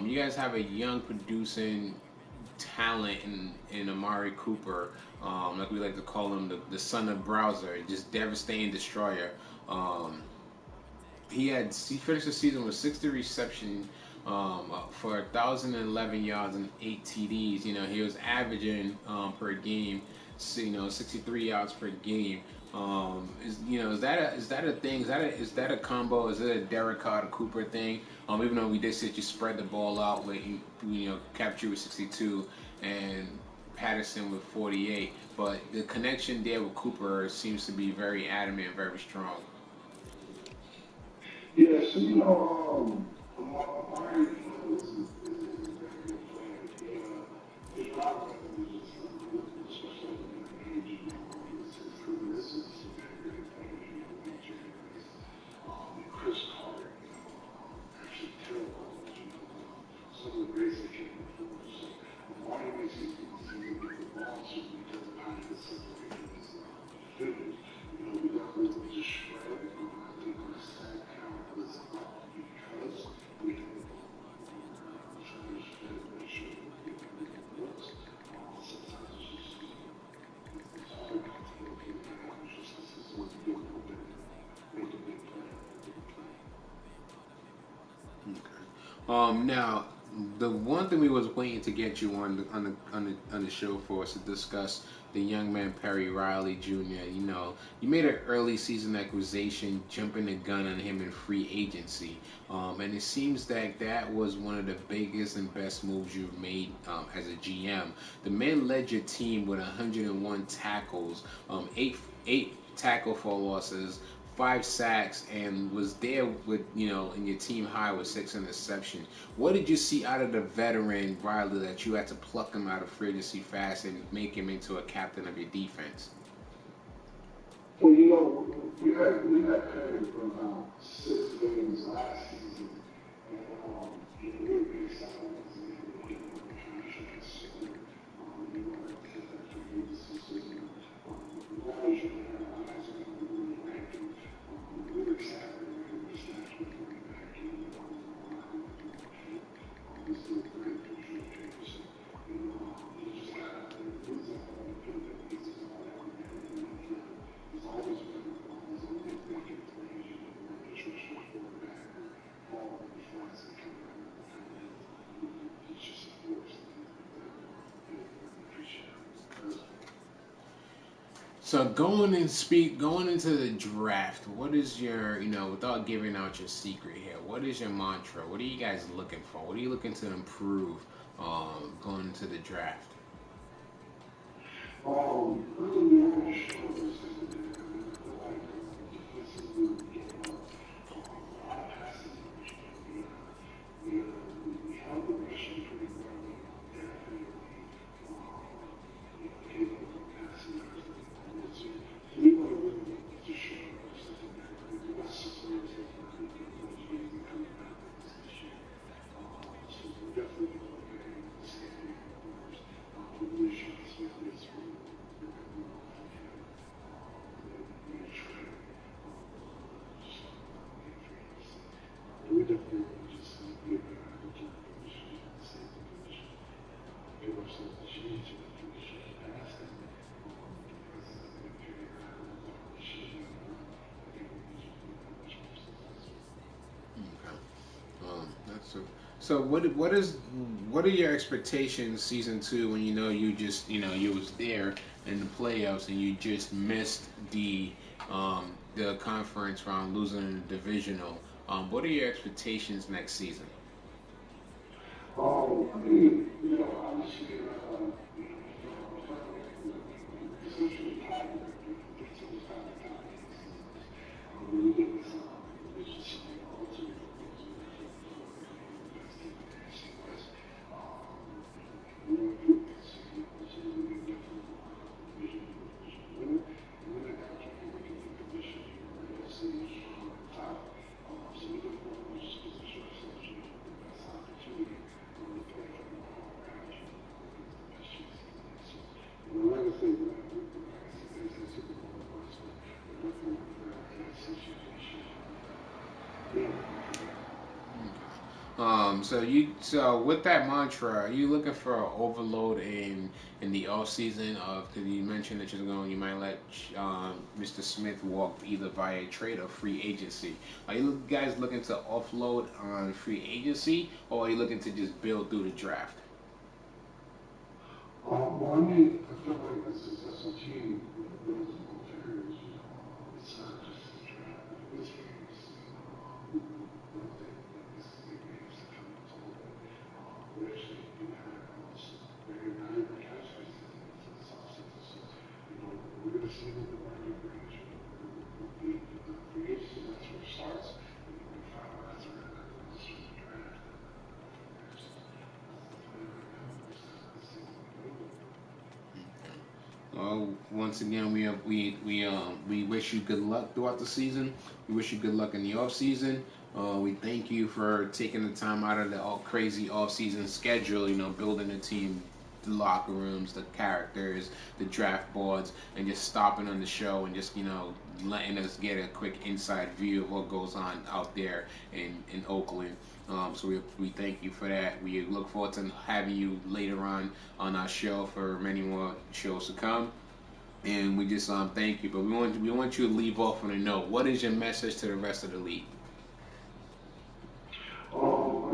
You guys have a young producing talent in Amari Cooper, like we like to call him, the son of Browser, just devastating destroyer. Um, he finished the season with 60 reception, for 1,011 yards and 8 TDs. He was averaging, per game, 63 yards per game. Is that a thing? Is that a combo? Is it a Derek Carr to Cooper thing? Even though we did say you spread the ball out with capture with 62 and Patterson with 48, but the connection there with Cooper seems to be very adamant, and very strong. Yeah, so Amari is a very good player. His route running is just unbelievable, especially at a young age. His quickness is very, very important. Chris Carter, actually terrible. Some of the greats that came before. So Amari makes it easy to get the ball to him because of how he can separate his defenders. We got to just spread. I think our sack count was up because we had the ball. Trying to make sure that we get the looks. Sometimes it's hard not to go for the average just because it's always a good one to make a big play. Okay. Now, the one thing we was waiting to get you on the show for us to discuss the young man Perry Riley Jr. You made an early season acquisition, jumping the gun on him in free agency, and it seems that that was one of the biggest and best moves you've made, as a GM. The man led your team with 101 tackles, eight tackle for losses, 5 sacks, and was there with in your team high with 6 interceptions. What did you see out of the veteran Riley that you had to pluck him out of free agency fast and make him into a captain of your defense? Well, we had Perry for about 6 games last season, and we were pretty excited to see him get him on the contract. So, like I said, that free agency season, now he's going to have eyes on him, we really like him. We were excited to bring him snaps with him back in, he's still a great picture of him. So, he just got out there, he was out on the field, he's all that, he's always been he's always making plays, whether it's rushing the quarterback or falling in the flats and coming out of the field. He's just a force. I really appreciate it. So going into the draft, what is your, without giving out your secret here, what is your mantra? What are you guys looking for? What are you looking to improve, going into the draft? Early on, sure, I feel like defensively we gave up a lot of passing yards, but we held the rushing pretty well. Definitely, gave up on passing yards like we wanted to. We want to really look to show our second back. We got some players that can really get those games and coming back with us this year. So we're definitely going to look at him and see if we can numbers. We really shot Smith this week. We definitely want to just get better at the kick position, safety position, give ourselves a chance to finish the pass. And because I think Perry Riley was our machine, I think we need to be much more successful. Okay. That's so. So what what are your expectations season two when you know you just you was there in the playoffs and you just missed the conference round, losing the divisional? What are your expectations next season? I mean, obviously, essentially tied with the teams kind of tied in seasons. When you get this, division, so ultimately, those are the best team in the NFC West. We went through this, so we definitely division winner. And then I got you look at the condition here, right? Let's say you're strong at the top. So we definitely want to just position ourselves, the best opportunity to play for the long round, against the best chance of winning. So, like I say, like I said, there's that Super Bowl of course, but definitely for that situation, yeah, for that. So with that mantra, are you looking for an overload in the off season? Of because you mentioned that you might let Mr. Smith walk either via trade or free agency. Are you guys looking to offload on free agency, or are you looking to just build through the draft? Well, I mean, I feel like a successful team builds in both areas, it's not just the draft, but this case, one thing that this big names that come into play, we actually do have some very valuable cash pieces in this offseason. So, we're going to see what the market brings. The free agency, that's where it starts, and then we finalize our acquisition of the draft. That's the plan right now. We're starting the season with Well, once again, we wish you good luck throughout the season. We wish you good luck in the off season. We thank you for taking the time out of the all crazy off season schedule. Building a team, the locker rooms, the characters, the draft boards, and just stopping on the show and just letting us get a quick inside view of what goes on out there in Oakland. So we thank you for that. We look forward to having you later on our show for many more shows to come. And we just thank you. But we want you to leave off on a note. What is your message to the rest of the league? I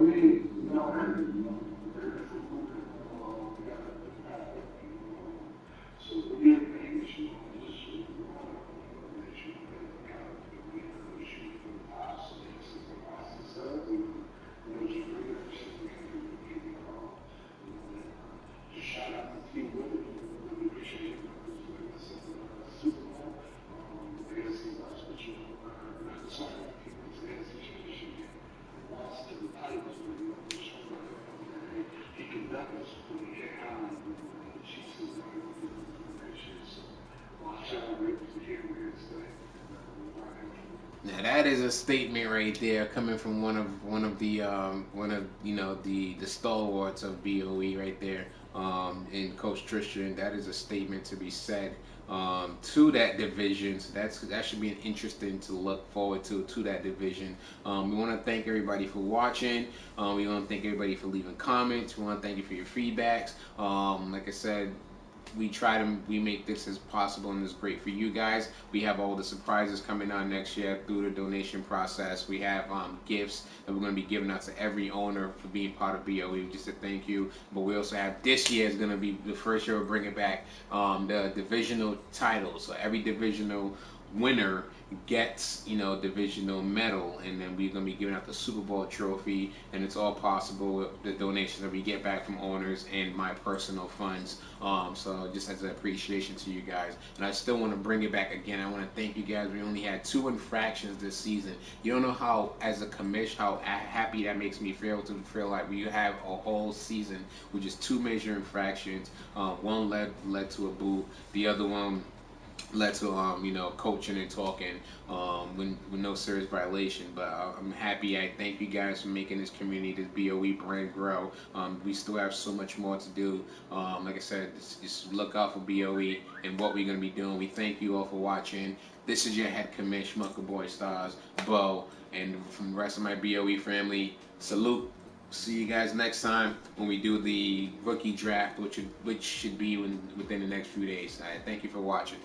mean, they're different movement. We got the path up, so we're getting issue on this issue. Make sure that we got the shoot for the top, so they see the process stuff, and just bring it for something that can be just shout out the team with it. Really appreciate it. Like I said, Super Bowl, AFC West, but not sorry, it's the AFC Championship game. Lost to the Titans, but just remember that he can definitely when he get high with the Chiefs is going to do next year. So watch out, Ravens again, we're going to stay. Now that is a statement right there, coming from one of the stalwarts of BOE right there, in Coach Tristan. That is a statement to be said to that division. So that should be an interesting to look forward to that division. We want to thank everybody for watching. We want to thank everybody for leaving comments. We want to thank you for your feedbacks. Like I said, we make this as possible and as great for you guys. We have all the surprises coming on next year through the donation process. We have gifts that we're going to be giving out to every owner for being part of BOE, just a thank you. But we also have, this year is going to be the first year we're bringing back the divisional titles. So every divisional winner gets divisional medal, and then we're gonna be giving out the Super Bowl trophy, and it's all possible with the donations that we get back from owners and my personal funds. So just as an appreciation to you guys, and I still want to bring it back again. I want to thank you guys. We only had 2 infractions this season. You don't know how, as a commish, how happy that makes me feel to feel like we have a whole season with just 2 major infractions. One led to a boot. The other one led to coaching and talking with no serious violation. But I'm happy. I thank you guys for making this community, this BOE brand grow. We still have so much more to do. Like I said, just look out for BOE and what we're going to be doing. We thank you all for watching. This is your head commish, Mucker Boy Stars, Bo, and from the rest of my BOE family, salute. See you guys next time when we do the rookie draft, which should be within the next few days. Thank you for watching.